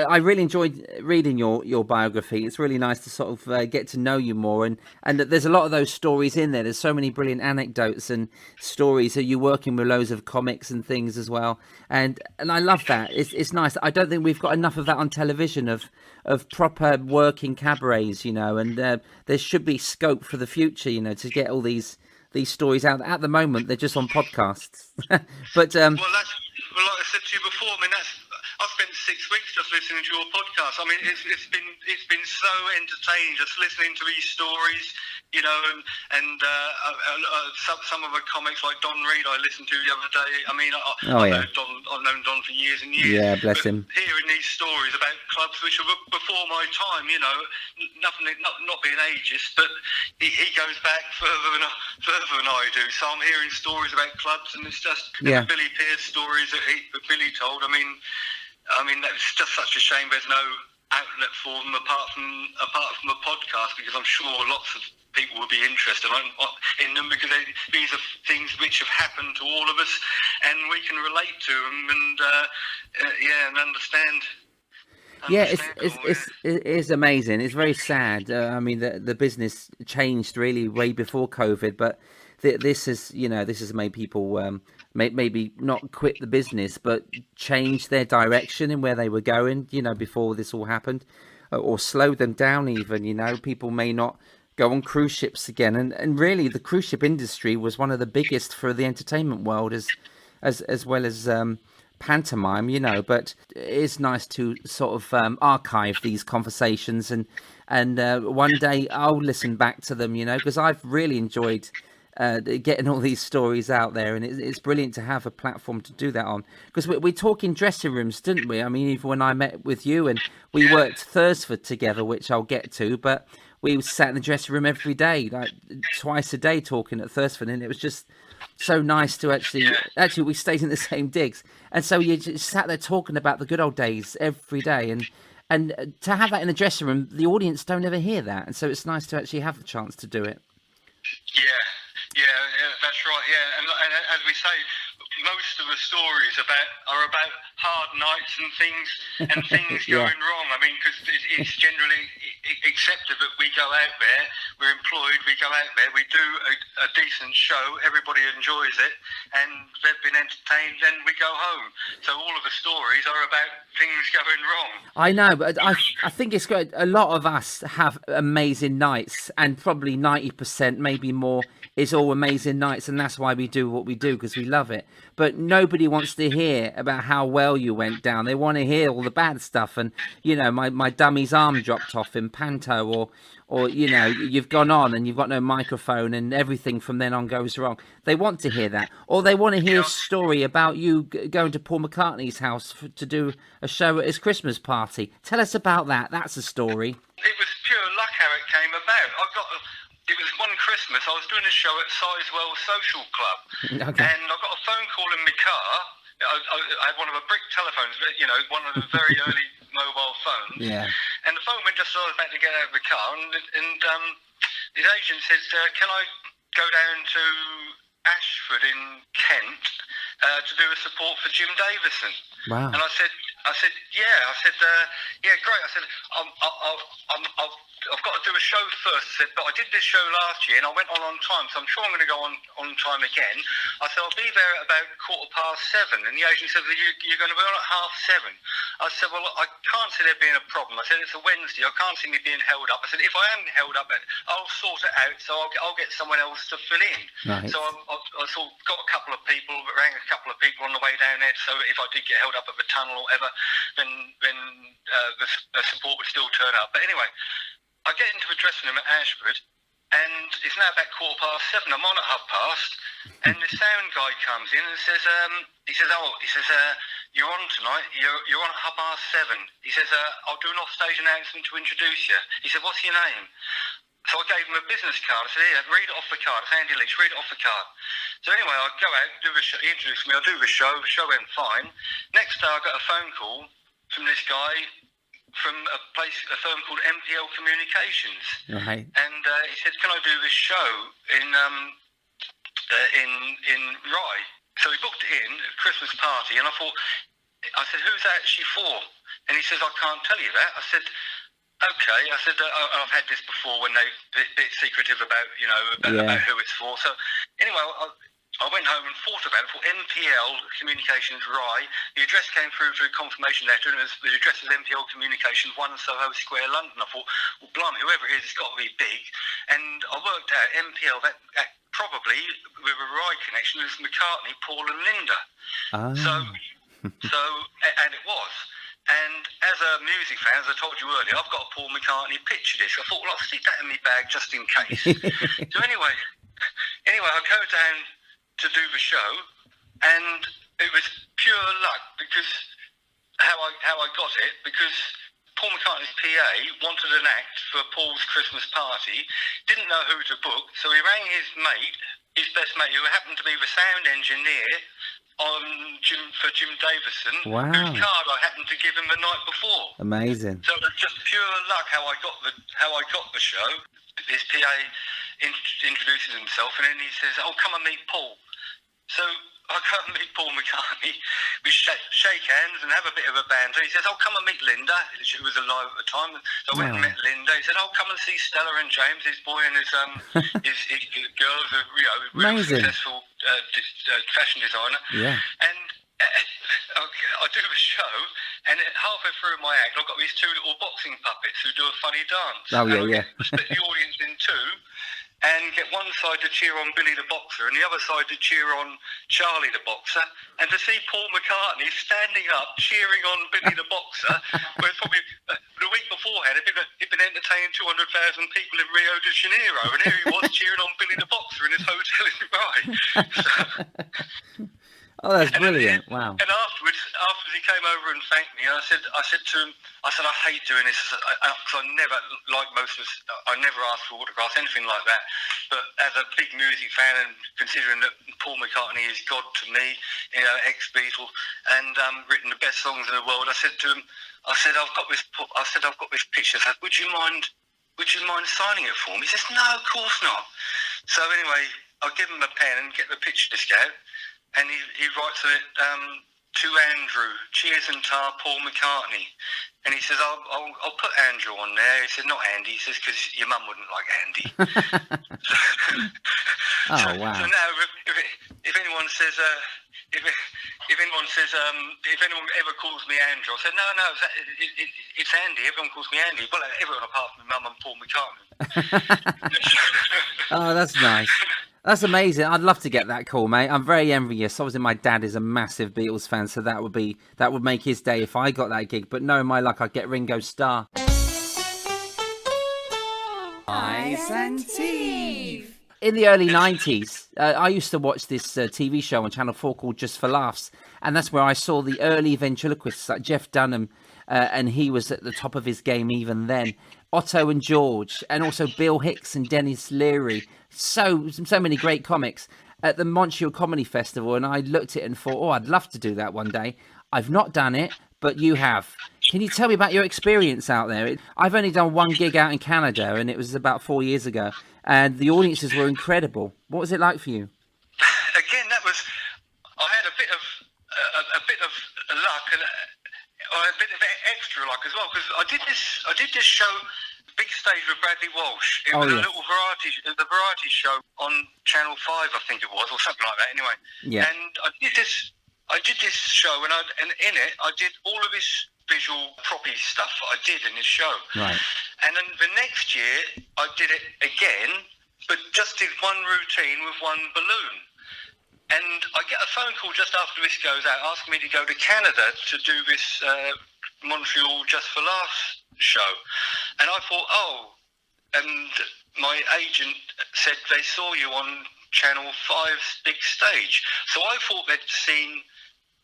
I really enjoyed reading your biography. It's really nice to sort of get to know you more, and there's a lot of those stories in there. There's so many brilliant anecdotes and stories. So you're working with loads of comics and things as well, and I love that. It's nice. I don't think we've got enough of that on television, of proper working cabarets, and there should be scope for the future, to get all these stories out. At the moment, they're just on podcasts. But well, like I said to you before, I mean, I've spent 6 weeks just listening to your podcast. I mean, it's been so entertaining just listening to these stories, and some of the comics like Don Reed I listened to the other day. I mean, I've known Don for years and years. Yeah, bless him. Hearing these stories about clubs which were before my time, nothing, not being ageist, but he goes back further than I do. So I'm hearing stories about clubs, and it's just Billy Pearce stories that Billy told. I mean, that's just such a shame. There's no outlet for them apart from a podcast, because I'm sure lots of people will be interested in them, because these are things which have happened to all of us, and we can relate to them and understand. Yeah, it is amazing. It's very sad. I mean, the business changed really way before COVID, but this has made people maybe not quit the business, but change their direction in where they were going, before this all happened, or slow them down even, people may not go on cruise ships again. And really the cruise ship industry was one of the biggest for the entertainment world as well as pantomime, but it's nice to sort of archive these conversations, and one day I'll listen back to them, because I've really enjoyed getting all these stories out there, and it's brilliant to have a platform to do that on, because we talk in dressing rooms, didn't we? I mean, even when I met with you, and we worked Thursford together, which I'll get to, but we sat in the dressing room every day, like twice a day, talking at Thursford, and it was just so nice to actually we stayed in the same digs, and so you just sat there talking about the good old days every day, and to have that in the dressing room, the audience don't ever hear that, and so it's nice to actually have the chance to do it. Yeah, that's right. Yeah, and as we say, most of the stories are about hard nights and things going wrong. I mean, because it's generally accepted that we go out there, we're employed, we go out there, we do a decent show, everybody enjoys it, and they've been entertained, and we go home. So all of the stories are about things going wrong. I know, but I think it's great. A lot of us have amazing nights, and probably 90%, maybe more, is all amazing nights, and that's why we do what we do, because we love it. But nobody wants to hear about how well you went down. They want to hear all the bad stuff, and my dummy's arm dropped off in Panto, or you've gone on and you've got no microphone and everything from then on goes wrong. They want to hear that, or they want to hear a story about you going to Paul McCartney's house to do a show at his Christmas party. Tell us about that. That's a story. It was pure luck how it came about. It was one Christmas, I was doing a show at Sizewell Social Club, okay. And I got a phone call in my car. I had one of the brick telephones, one of the very early mobile phones. Yeah. And the phone went just as I was about to get out of the car, and his agent said, "Can I go down to Ashford in Kent to do a support for Jim Davison?" Wow. And I said, yeah. I said, yeah, great. I said, I've got to do a show first. I said, but I did this show last year and I went on time, so I'm sure I'm going to go on time again. I said, I'll be there at about 7:15. And the agent said, you're going to be on at 7:30. I said, well, I can't see there being a problem. I said, it's a Wednesday. I can't see me being held up. I said, if I am held up, I'll sort it out. So I'll get someone else to fill in. Right. So I sort of got a couple of people, rang a couple of people on the way down there. So if I did get held up at the tunnel or whatever, then the support would still turn up. But anyway, I get into the dressing room at Ashford, and it's now about 7:15. I'm on at 7:30, and the sound guy comes in and says, you're on tonight. You're on at 7:30. He says, I'll do an offstage announcement to introduce you. He said, what's your name? So I gave him a business card. I said, here, read it off the card. It's Andy Leach, read it off the card. So anyway, I go out, do the show. He introduced me. I do the show. The show went fine. Next day, I got a phone call from this guy from a firm called MPL Communications. Right. And he said, can I do this show in Rye? So he booked it in, a Christmas party, and I said, who's that actually for? And he says, I can't tell you that. I said, okay. I said, I've had this before when they're a bit secretive about, about who it's for. So anyway, I went home and thought about it for MPL Communications Rye. The address came through a confirmation letter, and the address is MPL Communications 1 Soho Square, London. I thought, well, blimey, whoever it is, it's got to be big. And I worked out MPL, that probably with a Rye connection, is McCartney, Paul and Linda. Oh. So, and it was. And as a music fan, as I told you earlier, I've got a Paul McCartney picture disc. I thought, well, I'll stick that in my bag just in case. So anyway, I go down to do the show, and it was pure luck because how I got it, because Paul McCartney's PA wanted an act for Paul's Christmas party, didn't know who to book, so he rang his best mate, who happened to be the sound engineer for Jim Davison, wow, whose card I happened to give him the night before. Amazing. So it was just pure luck how I got the show. His PA introduces himself, and then he says, "Oh, come and meet Paul." So I go and meet Paul McCartney. We shake hands and have a bit of a banter. He says, "Oh, come and meet Linda." She was alive at the time. So I went and met Linda. He said, "Oh, come and see Stella and James, his boy and his his girl, really successful fashion designer." Yeah. And I do the show, and halfway through my act, I've got these two little boxing puppets who do a funny dance. Oh, yeah, and I split the audience in two, and get one side to cheer on Billy the Boxer and the other side to cheer on Charlie the Boxer, and to see Paul McCartney standing up cheering on Billy the Boxer, where probably the week beforehand he'd been entertaining 200,000 people in Rio de Janeiro, and here he was cheering on Billy the Boxer in his hotel in Rye. Oh, that's brilliant! Wow. And afterwards, he came over and thanked me. And I said to him, I hate doing this because I never, like most of us, I never ask for autographs, anything like that. But as a big music fan, and considering that Paul McCartney is God to me, ex-Beatle, and written the best songs in the world, I said to him, I've got this picture. I said, would you mind signing it for me? He says, no, of course not. So anyway, I'll give him a pen and get the picture disc out. And he writes on it, to Andrew, cheers and tar, Paul McCartney. And he says, I'll put Andrew on there. He said, not Andy. He says, because your mum wouldn't like Andy. Wow. So now, if anyone says, if anyone ever calls me Andrew, I said, no, it's Andy. Everyone calls me Andy. Well, everyone apart from my mum and Paul McCartney. Oh, that's nice. That's amazing. I'd love to get that call, mate. I'm very envious. Obviously, my dad is a massive Beatles fan, so that would make his day if I got that gig. But knowing my luck, I'd get Ringo Starr. Ice and Teeth. In the early 90s, I used to watch this TV show on Channel 4 called Just for Laughs, and that's where I saw the early ventriloquists like Jeff Dunham, and he was at the top of his game even then. Otto and George, and also Bill Hicks and Dennis Leary. So many great comics at the Montreal Comedy Festival, and I looked at it and thought, oh, I'd love to do that one day. I've not done it, but you have. Can you tell me about your experience out there? I've only done one gig out in Canada, and it was about 4 years ago, and the audiences were incredible. What was it like for you? Again, I had a bit of luck and a bit of extra luck as well, because I did this show, big stage with Bradley Walsh. It was a little variety show on Channel 5, I think it was, or something like that. Anyway, and I did this show, and in it I did all of this visual proppy stuff I did in this show. Right. And then the next year I did it again, but just did one routine with one balloon. And I get a phone call just after this goes out asking me to go to Canada to do this Montreal Just for Laughs show. And I thought, and my agent said they saw you on Channel 5's big stage. So I thought they'd seen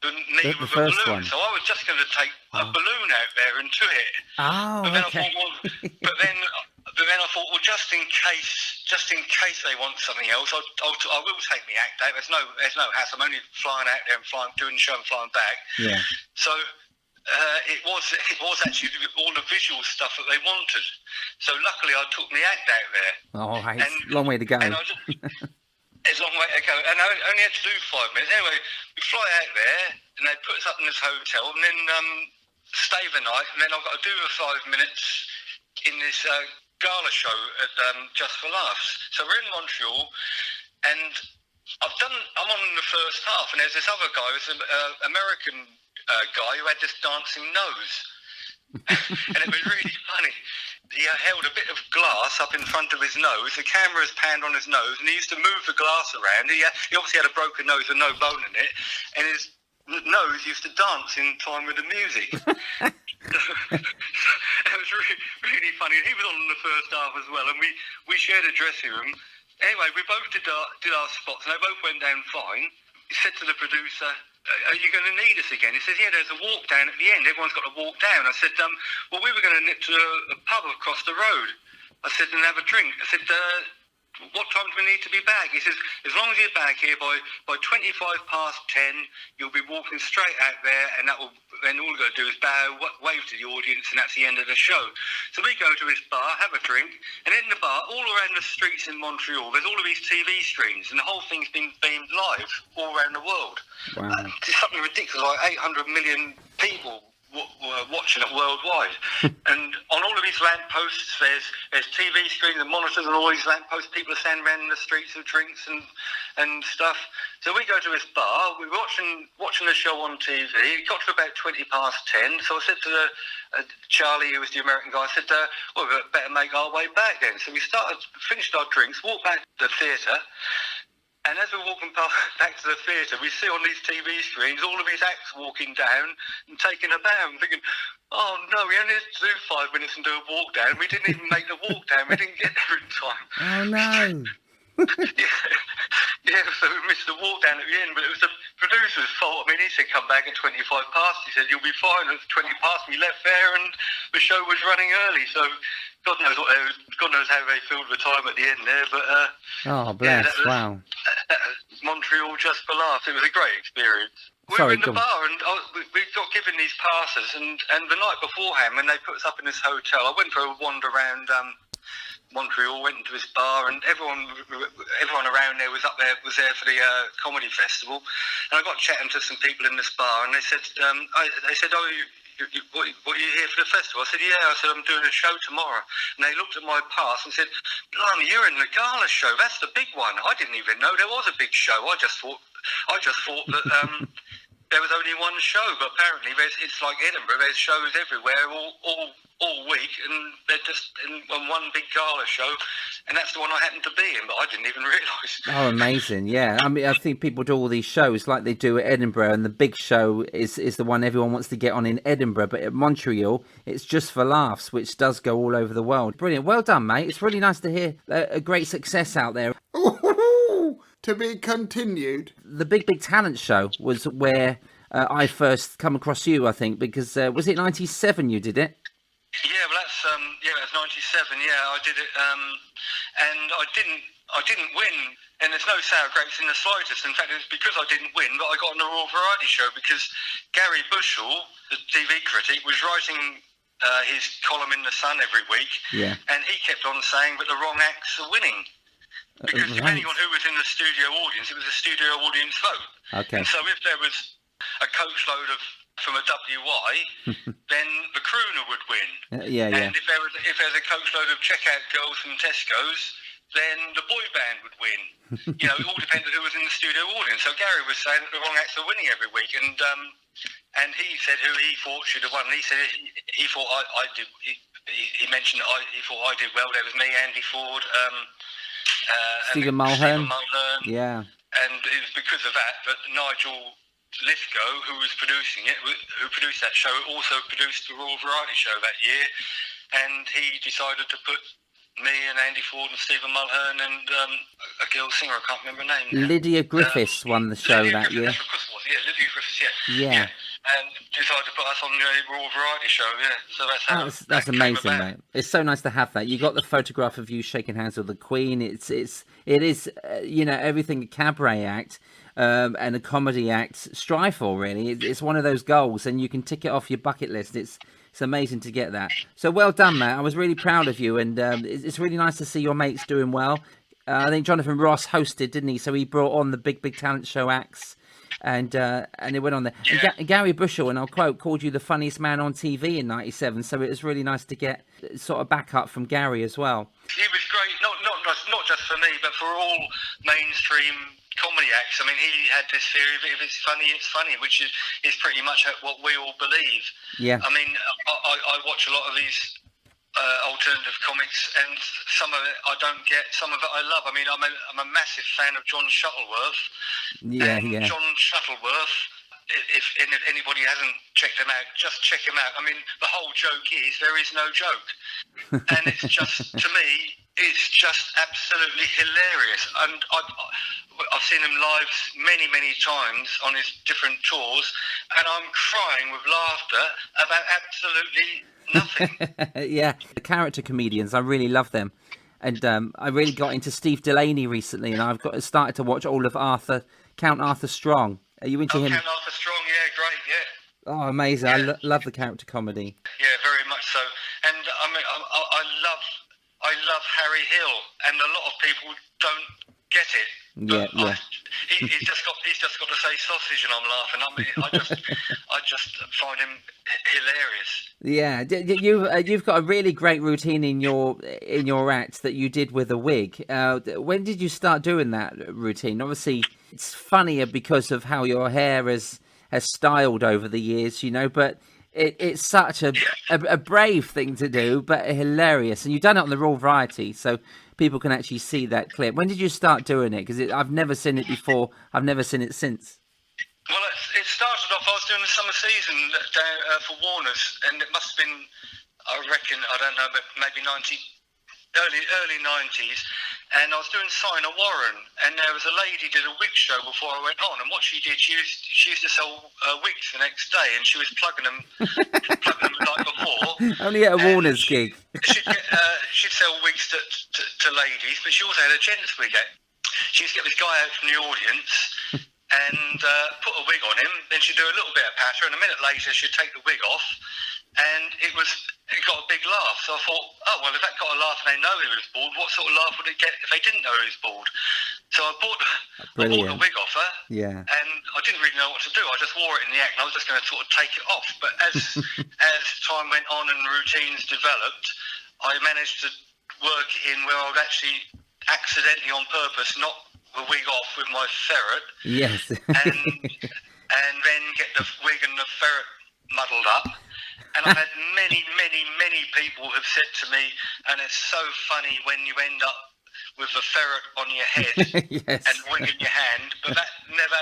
me with a balloon. So I was just going to take a balloon out there and do it. Oh, but then okay. I thought, but then I thought, well, just in case they want something else, I will take the act out. There's no hassle. I'm only flying out there and doing the show and flying back. Yeah. So it was actually all the visual stuff that they wanted. So luckily, I took the act out there. Oh, it's a long way to go. And it's a long way to go, and I only had to do 5 minutes. Anyway, we fly out there, and they put us up in this hotel, and then stay the night, and then I've got to do the 5 minutes in this gala show at Just for Laughs. So we're in Montreal, and I'm on the first half, and there's this other guy, this American guy who had this dancing nose, and it was really funny. He held a bit of glass up in front of his nose. The camera was panned on his nose, and he used to move the glass around. He obviously had a broken nose with no bone in it, and his nose used to dance in time with the music. It was really funny. He was on the first half as well, and we shared a dressing room. Anyway, we both did our spots, and they both went down fine. He said to the producer, "Are you going to need us again?" He says, "Yeah, there's a walk down at the end. Everyone's got to walk down." I said, "Well, we were going to nip to a pub across the road." I said, "And have a drink." I said, "What time do we need to be back?" He says, "As long as you're back here by 10:25, you'll be walking straight out there, and then all you've got to do is bow, wave to the audience, and that's the end of the show." So we go to this bar, have a drink, and in the bar, all around the streets in Montreal, there's all of these TV screens, and the whole thing's been beamed live all around the world. Wow. It's something ridiculous, like 800 million people watching it worldwide. And on all of these lampposts, there's TV screens and monitors on all these lampposts. People are standing around in the streets with drinks and stuff. So we go to this bar. We're watching the show on TV. It got to about 10:20. So I said to Charlie, who was the American guy, I said, "Well, we better make our way back then." So we finished our drinks, walked back to the theatre. And as we're walking back to the theatre, we see on these TV screens all of these acts walking down and taking a bow. I'm thinking, oh no, we only had to do 5 minutes and do a walk down. We didn't even make the walk down. We didn't get there in time. Oh no. Yeah, so we missed the walk down at the end, but it was the producer's fault. I mean, he said come back at 25 past. He said, "You'll be fine." It was 20 past. We left there, and the show was running early. So God knows how they filled the time at the end there. But oh, bless! Yeah, Wow. Montreal Just for Laughs. It was a great experience. We were in the bar, and we got given these passes, and the night beforehand, when they put us up in this hotel, I went for a wander around Montreal, went into this bar, and everyone around there was there for the comedy festival, and I got chatting to some people in this bar, and they said, "Oh, what are you here for the festival?" I said, "Yeah." I said, "I'm doing a show tomorrow." And they looked at my pass and said, "Blimey, you're in the gala show. That's the big one." I didn't even know there was a big show. I just thought that there was only one show, but apparently it's like Edinburgh. There's shows everywhere all week, and they're just in one big gala show, and that's the one I happened to be in, but I didn't even realise. Oh, amazing! Yeah, I mean, I think people do all these shows like they do at Edinburgh, and the big show is the one everyone wants to get on in Edinburgh. But at Montreal, it's Just for Laughs, which does go all over the world. Brilliant, well done, mate. It's really nice to hear a great success out there. To be continued. The Big Talent Show was where I first come across you, I think, because was it 97 you did it? Yeah, well, that's 97. Yeah, I did it, and I didn't win. And there's no sour grapes in the slightest. In fact, it was because I didn't win that I got on the Royal Variety Show, because Gary Bushell, the TV critic, was writing his column in The Sun every week, and he kept on saying that the wrong acts are winning. Because depending on who was in the studio audience, it was a studio audience vote. Okay. And so if there was a coachload of from a WY, then the crooner would win. Yeah. And if there's a coachload of checkout girls from Tesco's, then the boy band would win. You know, it all depended who was in the studio audience. So Gary was saying that the wrong acts are winning every week, and he said who he thought should have won. And he said he thought I did. He mentioned he thought I did well. There was me, Andy Ford, Stephen Mulhern. Yeah. And it was because of that Nigel Lithgow, who was producing it, who produced that show, also produced the Royal Variety Show that year, and he decided to put me and Andy Ford and Stephen Mulhern and a girl singer, I can't remember her name. Lydia Griffiths won the show that year. That's of course it was. Yeah, Lydia Griffiths. Yeah. And decided to put us on the Royal Variety Show. Yeah, so that's how. That's amazing, mate. It's so nice to have that. You got the photograph of you shaking hands with the Queen. It is you know, everything a cabaret act. And a comedy act strive for, really. It's one of those goals, and you can tick it off your bucket list. It's amazing to get that. So well done, Matt. I was really proud of you, and it's really nice to see your mates doing well. I think Jonathan Ross hosted, didn't he? So he brought on the big talent show acts, and it went on there. Yeah. And Gary Bushell, and I'll quote, called you the funniest man on TV in '97. So it was really nice to get sort of backup from Gary as well. He was great, not just for me, but for all mainstream comedy acts. I mean, he had this theory that if it's funny, which is pretty much what we all believe. Yeah. I mean, I watch a lot of these alternative comics, and some of it I don't get, some of it I love. I mean, I'm a massive fan of John Shuttleworth. Yeah. John Shuttleworth. If anybody hasn't checked him out, just check him out. I mean, the whole joke is there is no joke, and it's just, to me, it's just absolutely hilarious. And I've seen him live many times on his different tours, and I'm crying with laughter about absolutely nothing. Yeah, the character comedians, I really love them. And I really got into Steve Delaney recently, and I've started to watch all of Count Arthur Strong. Are you into him? Count Arthur Strong, yeah, great, yeah. Oh, amazing! Yeah. I love the character comedy. Yeah, very much so. And I mean, I love Harry Hill, and a lot of people don't get it. Yeah. He's just got to say sausage, and I'm laughing. I mean, I just find him hilarious. Yeah, you've got a really great routine in your act that you did with a wig. When did you start doing that routine? Obviously, it's funnier because of how your hair has styled over the years, you know. But it's such a brave thing to do, but hilarious. And you've done it on the Raw Variety, so people can actually see that clip. When did you start doing it? Because I've never seen it before. I've never seen it since. Well, it started off, I was doing the summer season for Warner's, and it must have been, I reckon, I don't know, but maybe early 90s, and I was doing Signer Warren, and there was a lady did a wig show before I went on, and what she did, she used to sell wigs the next day, and she was plugging them like before. Only at a Warner's gig. She'd sell wigs to ladies, but she also had a gents wig. She used to get this guy out from the audience and put a wig on him, then she'd do a little bit of patter, and a minute later she'd take the wig off, and it got a big laugh. So I thought, oh, well, if that got a laugh and they know he was bald, what sort of laugh would it get if they didn't know he was bald? So I bought the wig off her, yeah, and I didn't really know what to do. I just wore it in the act, and I was just going to sort of take it off. But as time went on and routines developed, I managed to work in where I would actually accidentally, on purpose, knock the wig off with my ferret. Yes. and then get the wig and the ferret muddled up. And I've had many people have said to me, and it's so funny when you end up with the ferret on your head yes. and wig in your hand, but that never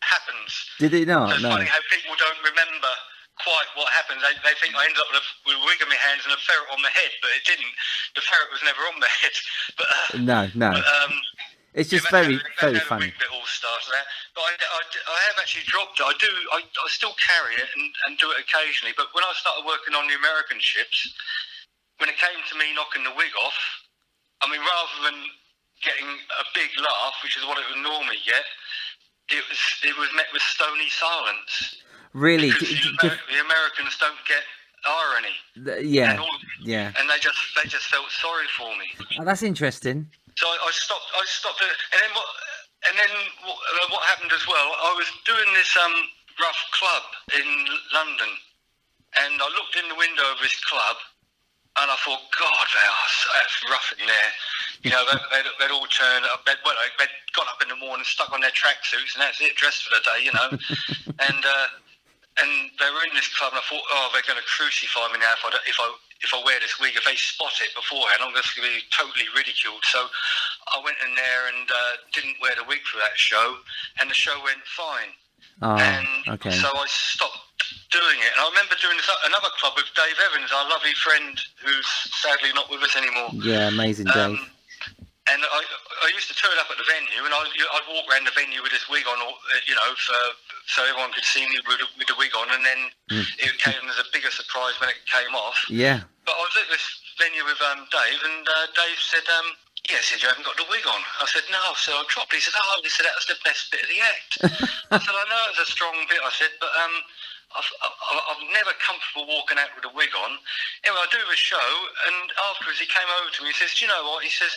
happens. Did it not? So it's No. funny how people don't remember quite what happened. They think I ended up with a wig in my hands and a ferret on my head, but it didn't. The ferret was never on my head. But No. It's just very funny. It all started out. But I have actually dropped it. I still carry it and do it occasionally. But when I started working on the American ships, when it came to me knocking the wig off, I mean, rather than getting a big laugh, which is what it would normally get, it was met with stony silence. Really? Because the Americans don't get irony. Yeah. And they just felt sorry for me. Oh, that's interesting. So I stopped it, and then what happened as well? I was doing this rough club in London, and I looked in the window of this club, and I thought, God, that's rough in there. You know, they'd all turned up. They'd got up in the morning, stuck on their tracksuits, and that's it, dressed for the day, you know. and they were in this club, and I thought, oh, they're going to crucify me now if I wear this wig. If they spot it beforehand, I'm just going to be totally ridiculed. So I went in there and didn't wear the wig for that show, and the show went fine. Oh, and okay. so I stopped doing it. And I remember doing another club with Dave Evans, our lovely friend, who's sadly not with us anymore. Yeah, amazing Dave. And I used to turn up at the venue, and I'd walk around the venue with this wig on, you know, so everyone could see me with the wig on, and then it came as a bigger surprise when it came off. Yeah. But I was at this venue with Dave, and Dave said, yeah, he said, you haven't got the wig on. I said, no. So I dropped it. He said, oh, that was the best bit of the act. I said, I know it's a strong bit. I said, but I'm never comfortable walking out with a wig on. Anyway, I do a show, and afterwards he came over to me. He says, do you know what? He says,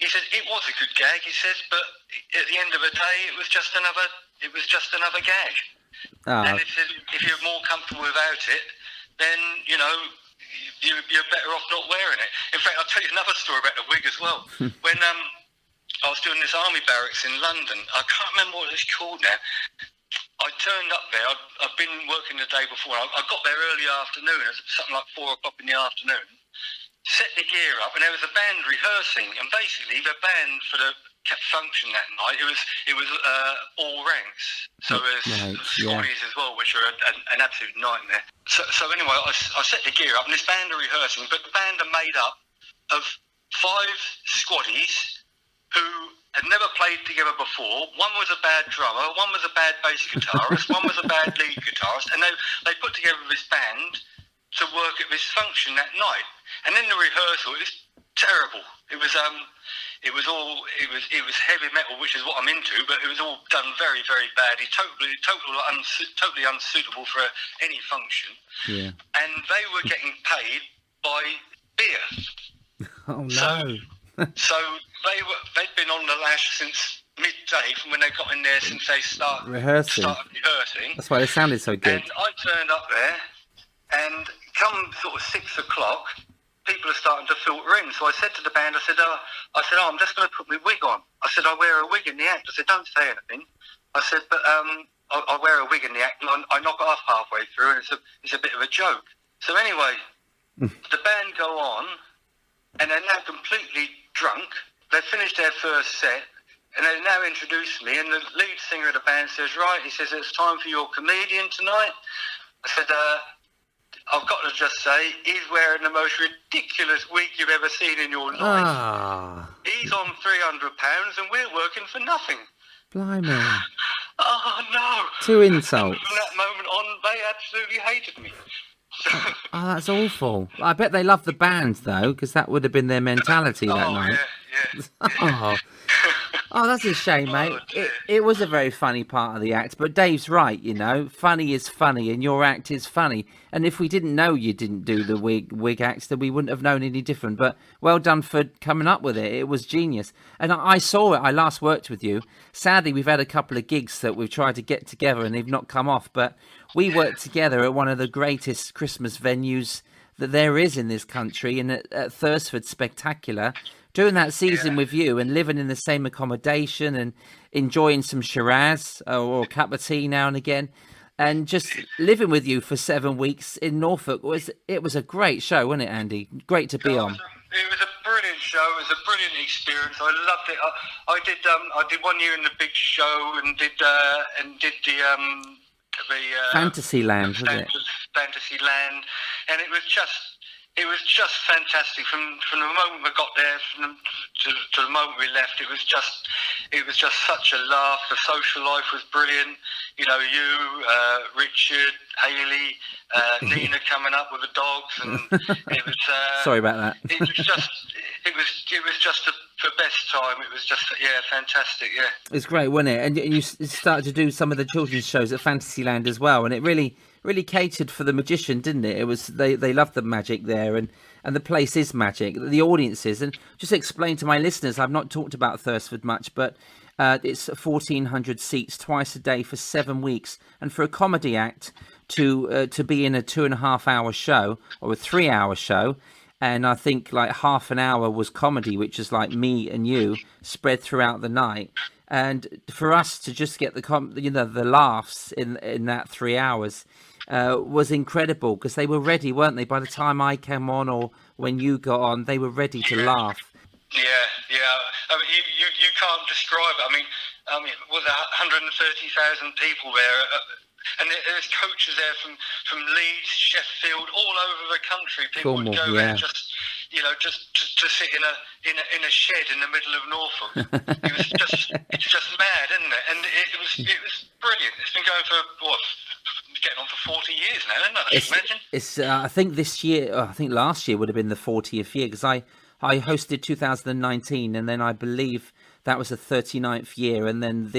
it was a good gag. He says, but at the end of the day, it was just another gag. Oh. And if you're more comfortable without it, then, you know, you're better off not wearing it. In fact, I'll tell you another story about the wig as well. When I was doing this army barracks in London, I can't remember what it's called now. I turned up there. I'd been working the day before. I got there early afternoon, something like 4 o'clock in the afternoon. Set the gear up, and there was a band rehearsing. And basically, the band for the function that night, it was all ranks. So there's Scotties as well, which are an absolute nightmare. So anyway, I set the gear up, and this band are rehearsing, but the band are made up of 5 squaddies who had never played together before. One was a bad drummer, one was a bad bass guitarist, one was a bad lead guitarist, and they put together this band to work at this function that night. And in the rehearsal, it was terrible. It was heavy metal, which is what I'm into, but it was all done very, very badly, totally unsuitable for any function. Yeah. And they were getting paid by beer. Oh no! So they'd been on the lash since midday from when they got in there, since they started rehearsing. That's why they sounded so good. And I turned up there, and come sort of 6 o'clock, people are starting to filter in. So I said to the band, I said, I'm just going to put my wig on. I said, I wear a wig in the act. I said, don't say anything. I said, but I wear a wig in the act, and I knock it off halfway through, and it's a bit of a joke. So anyway, the band go on, and they're now completely drunk. They finished their first set, and they now introduce me, and the lead singer of the band says, right, he says, it's time for your comedian tonight. I said, I've got to just say, he's wearing the most ridiculous wig you've ever seen in your life. He's on £300 and we're working for nothing. Blimey. Oh, no. 2 insults. From that moment on, they absolutely hated me. Oh, that's awful. I bet they loved the band, though, because that would have been their mentality that night. Yeah. Oh, that's a shame, mate. It was a very funny part of the act, but Dave's right, you know. Funny is funny, and your act is funny. And if we didn't know you didn't do the wig acts, then we wouldn't have known any different. But well done for coming up with it. It was genius. And I saw it. I last worked with you. Sadly, we've had a couple of gigs that we've tried to get together, and they've not come off. But we worked together at one of the greatest Christmas venues that there is in this country, and at Thursford Spectacular. Doing that season with you and living in the same accommodation and enjoying some Shiraz or cup of tea now and again, and just living with you for 7 weeks in Norfolk was a great show, wasn't it, Andy? Great to be on. It was a brilliant show. It was a brilliant experience. I loved it. I did 1 year in the big show and did the Fantasyland, was it? Fantasyland, and it was just fantastic from the moment we got there to the moment we left. It was just such a laugh. The social life was brilliant. You know, Richard, Hayley, Nina coming up with the dogs, and it was. Sorry about that. It was just the best time. It was just fantastic. Yeah, it's great, wasn't it? And you started to do some of the children's shows at Fantasyland as well, and it really catered for the magician, didn't it? It was they loved the magic there, and the place is magic, the audiences. And just explain to my listeners, I've not talked about Thursford much, but It's 1,400 seats twice a day for 7 weeks. And for a comedy act to be in a 2.5 hour show or a 3 hour show, and I think like half an hour was comedy, which is like me and you spread throughout the night. And for us to just get the laughs in that 3 hours was incredible, because they were ready, weren't they? By the time I came on or when you got on, they were ready to laugh. Yeah. I mean, you can't describe it. I mean, was 130,000 people there, and there's coaches there from Leeds, Sheffield, all over the country. People would go there just to sit in a shed in the middle of Norfolk. It's just mad, isn't it? And it was brilliant. It's been going for getting on for 40 years now, isn't it? I should imagine. It's I think this year, I think last year would have been the 40th year, because I hosted 2019, and then I believe that was the 39th year, and then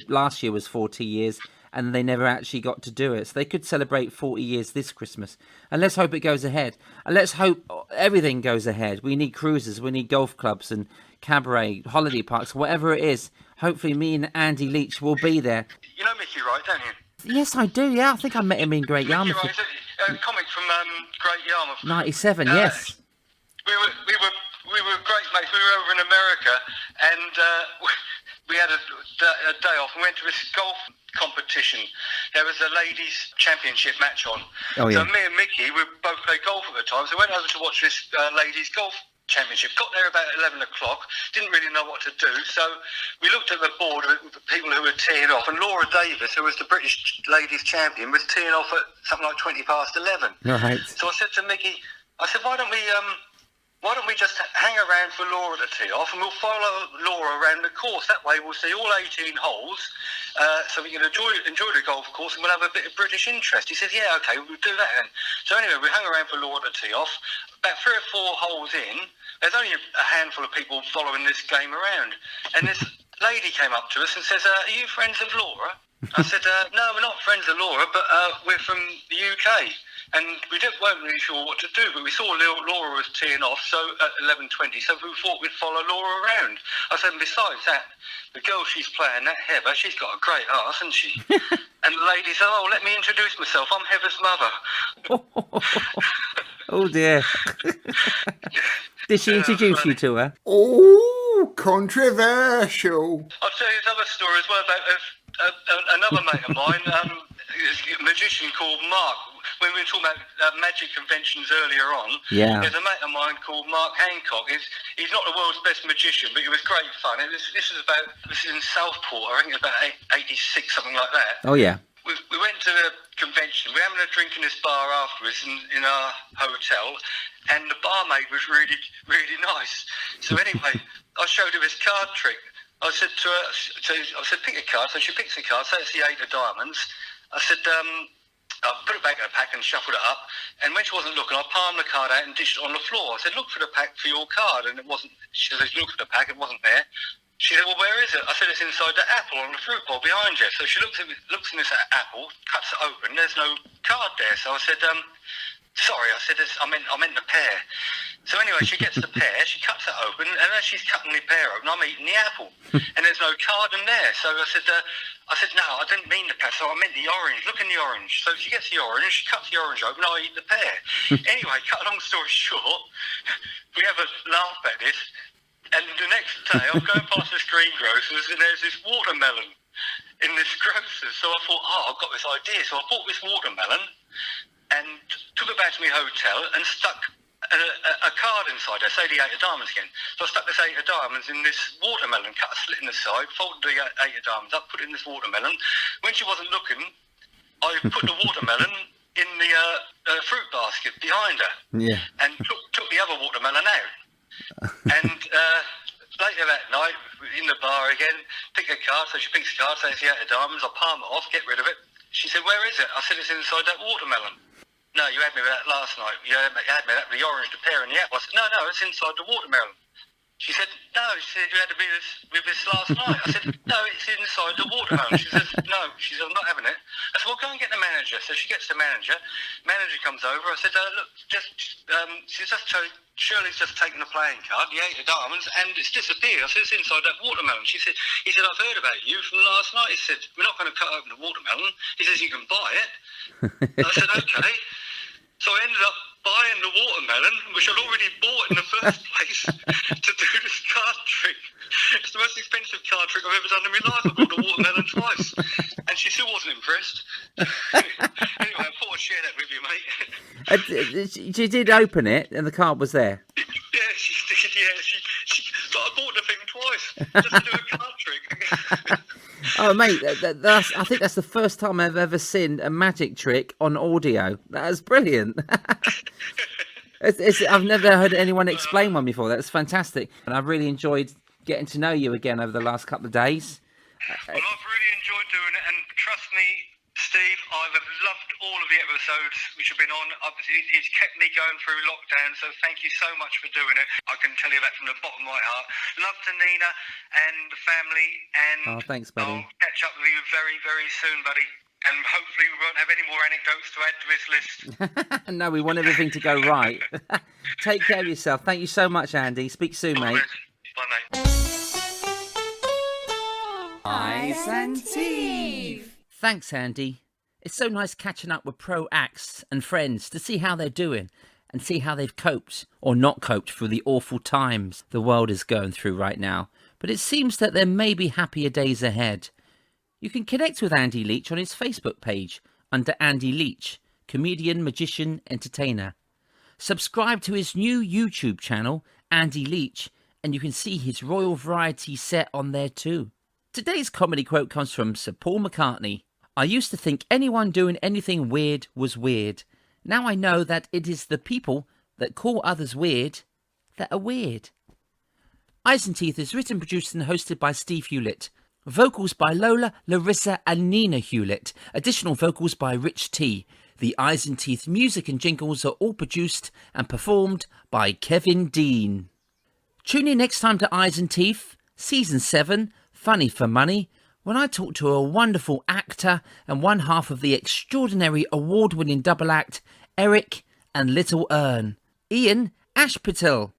last year was 40 years, and they never actually got to do it. So they could celebrate 40 years this Christmas. And let's hope it goes ahead. And let's hope everything goes ahead. We need cruises, we need golf clubs and cabaret, holiday parks, whatever it is. Hopefully me and Andy Leach will be there. You know Mickey Wright, don't you? Yes, I do, yeah. I think I met him in Great Yarmouth. Mickey Wright, a comic from Great Yarmouth. 97, yes. We were great mates. We were over in America, and we had a day off. We went to this golf competition. There was a ladies' championship match on. Oh, yeah. So me and Mickey, we both played golf at the time. So we went over to watch this ladies' golf championship. Got there about 11 o'clock. Didn't really know what to do. So we looked at the board with the people who were teeing off. And Laura Davis, who was the British ladies' champion, was teeing off at something like 11. Right. So I said to Mickey, why don't we just hang around for Laura to tee off, and we'll follow Laura around the course. That way we'll see all 18 holes, so we can enjoy the golf course, and we'll have a bit of British interest. He said, yeah, okay, we'll do that then. So anyway, we hung around for Laura to tee off. About 3 or 4 holes in, there's only a handful of people following this game around. And this lady came up to us and says, are you friends of Laura? I said, no, we're not friends of Laura, but we're from the UK. And we weren't really sure what to do, but we saw Laura was teeing off, so at 11:20, so we thought we'd follow Laura around. I said, and besides that, the girl she's playing, that Heather, she's got a great arse, hasn't she? And the lady said, let me introduce myself, I'm Heather's mother. Oh dear. Did she introduce you to her? Oh, controversial. I'll tell you this other story as well about another mate of mine, a magician called Mark. When we were talking about magic conventions earlier on, there's a mate of mine called Mark Hancock. He's not the world's best magician, but it was great fun. This is in Southport, I think it was about 86, something like that. Oh, yeah. We went to the convention. We were having a drink in this bar afterwards in our hotel, and the barmaid was really, really nice. So anyway, I showed her this card trick. I said to her, pick a card. So she picks a card, so it's the 8 of diamonds. I said, I put it back in the pack and shuffled it up. And when she wasn't looking, I palmed the card out and dished it on the floor. I said, look for the pack for your card. And it wasn't. She said, look for the pack. It wasn't there. She said, well, where is it? I said, it's inside the apple on the fruit bowl behind you. So she looks in this apple, cuts it open. There's no card there. So I said, sorry. I said, I meant the pear. So anyway, she gets the pear, she cuts it open, and as she's cutting the pear open, I'm eating the apple. And there's no card in there. So I said, no, I didn't mean the pear, so I meant the orange. Look in the orange. So she gets the orange, she cuts the orange open, I eat the pear. Anyway, cut a long story short, we have a laugh at this, and the next day I'm going past this greengrocer's, and there's this watermelon in this grocer's. So I thought, I've got this idea. So I bought this watermelon and took it back to my hotel and stuck a card inside there, say the 8 of diamonds again. So I stuck this 8 of diamonds in this watermelon, cut a slit in the side, folded the 8 of diamonds up, put it in this watermelon. When she wasn't looking, I put the watermelon in the fruit basket behind her, and took the other watermelon out. And later that night, in the bar again, pick a card, so she picks a card, says the 8 of diamonds, I palm it off, get rid of it. She said, where is it? I said, it's inside that watermelon. No, you had me with that last night. You had me with that, the orange, the pear and the apple. I said, no, it's inside the watermelon. She said, no. She said, you had to be with this last night. I said, no, it's inside the watermelon. She says, no. She said, I'm not having it. I said, well, go and get the manager. So she gets the manager. Manager comes over. I said, look, she's just Shirley's just taken the playing card, the 8 of diamonds, and it's disappeared. I said, it's inside that watermelon. He said, I've heard about you from last night. He said, we're not going to cut open the watermelon. He says, you can buy it. I said, okay. So I ended up buying the watermelon, which I'd already bought in the first place, to do this card trick. It's the most expensive card trick I've ever done in my life. I bought the watermelon twice, and she still wasn't impressed. Anyway, I thought I'd share that with you, mate. She did open it, and the card was there. Yeah, she did. Yeah, but I bought the thing twice just to do a card trick. Oh, mate, I think that's the first time I've ever seen a magic trick on audio. That was brilliant. I've never heard anyone explain one before. That's fantastic. And I've really enjoyed getting to know you again over the last couple of days. Well, I've really enjoyed doing it, and trust me, Steve, I've loved all of the episodes which have been on. It's kept me going through lockdown, so thank you so much for doing it. I can tell you that from the bottom of my heart. Love to Nina and the family, and thanks, buddy. I'll catch up with you very, very soon, buddy. And hopefully we won't have any more anecdotes to add to this list. No, we want everything to go right. Take care of yourself. Thank you so much, Andy. Speak soon, mate. Bye, mate. Eyes and Teeth. Thanks, Andy. It's so nice catching up with pro acts and friends to see how they're doing and see how they've coped or not coped through the awful times the world is going through right now. But it seems that there may be happier days ahead. You can connect with Andy Leach on his Facebook page under Andy Leach, comedian, magician, entertainer. Subscribe to his new YouTube channel, Andy Leach, and you can see his royal variety set on there too. Today's comedy quote comes from Sir Paul McCartney. I used to think anyone doing anything weird was weird. Now I know that it is the people that call others weird that are weird. Eyes and Teeth is written, produced and hosted by Steve Hewlett. Vocals by Lola, Larissa and Nina Hewlett. Additional vocals by Rich T. The Eyes and Teeth music and jingles are all produced and performed by Kevin Dean. Tune in next time to Eyes and Teeth, Season 7, Funny for Money, when I talk to a wonderful actor and one half of the extraordinary award-winning double act, Eric and Little Ern, Ian Ashpatel.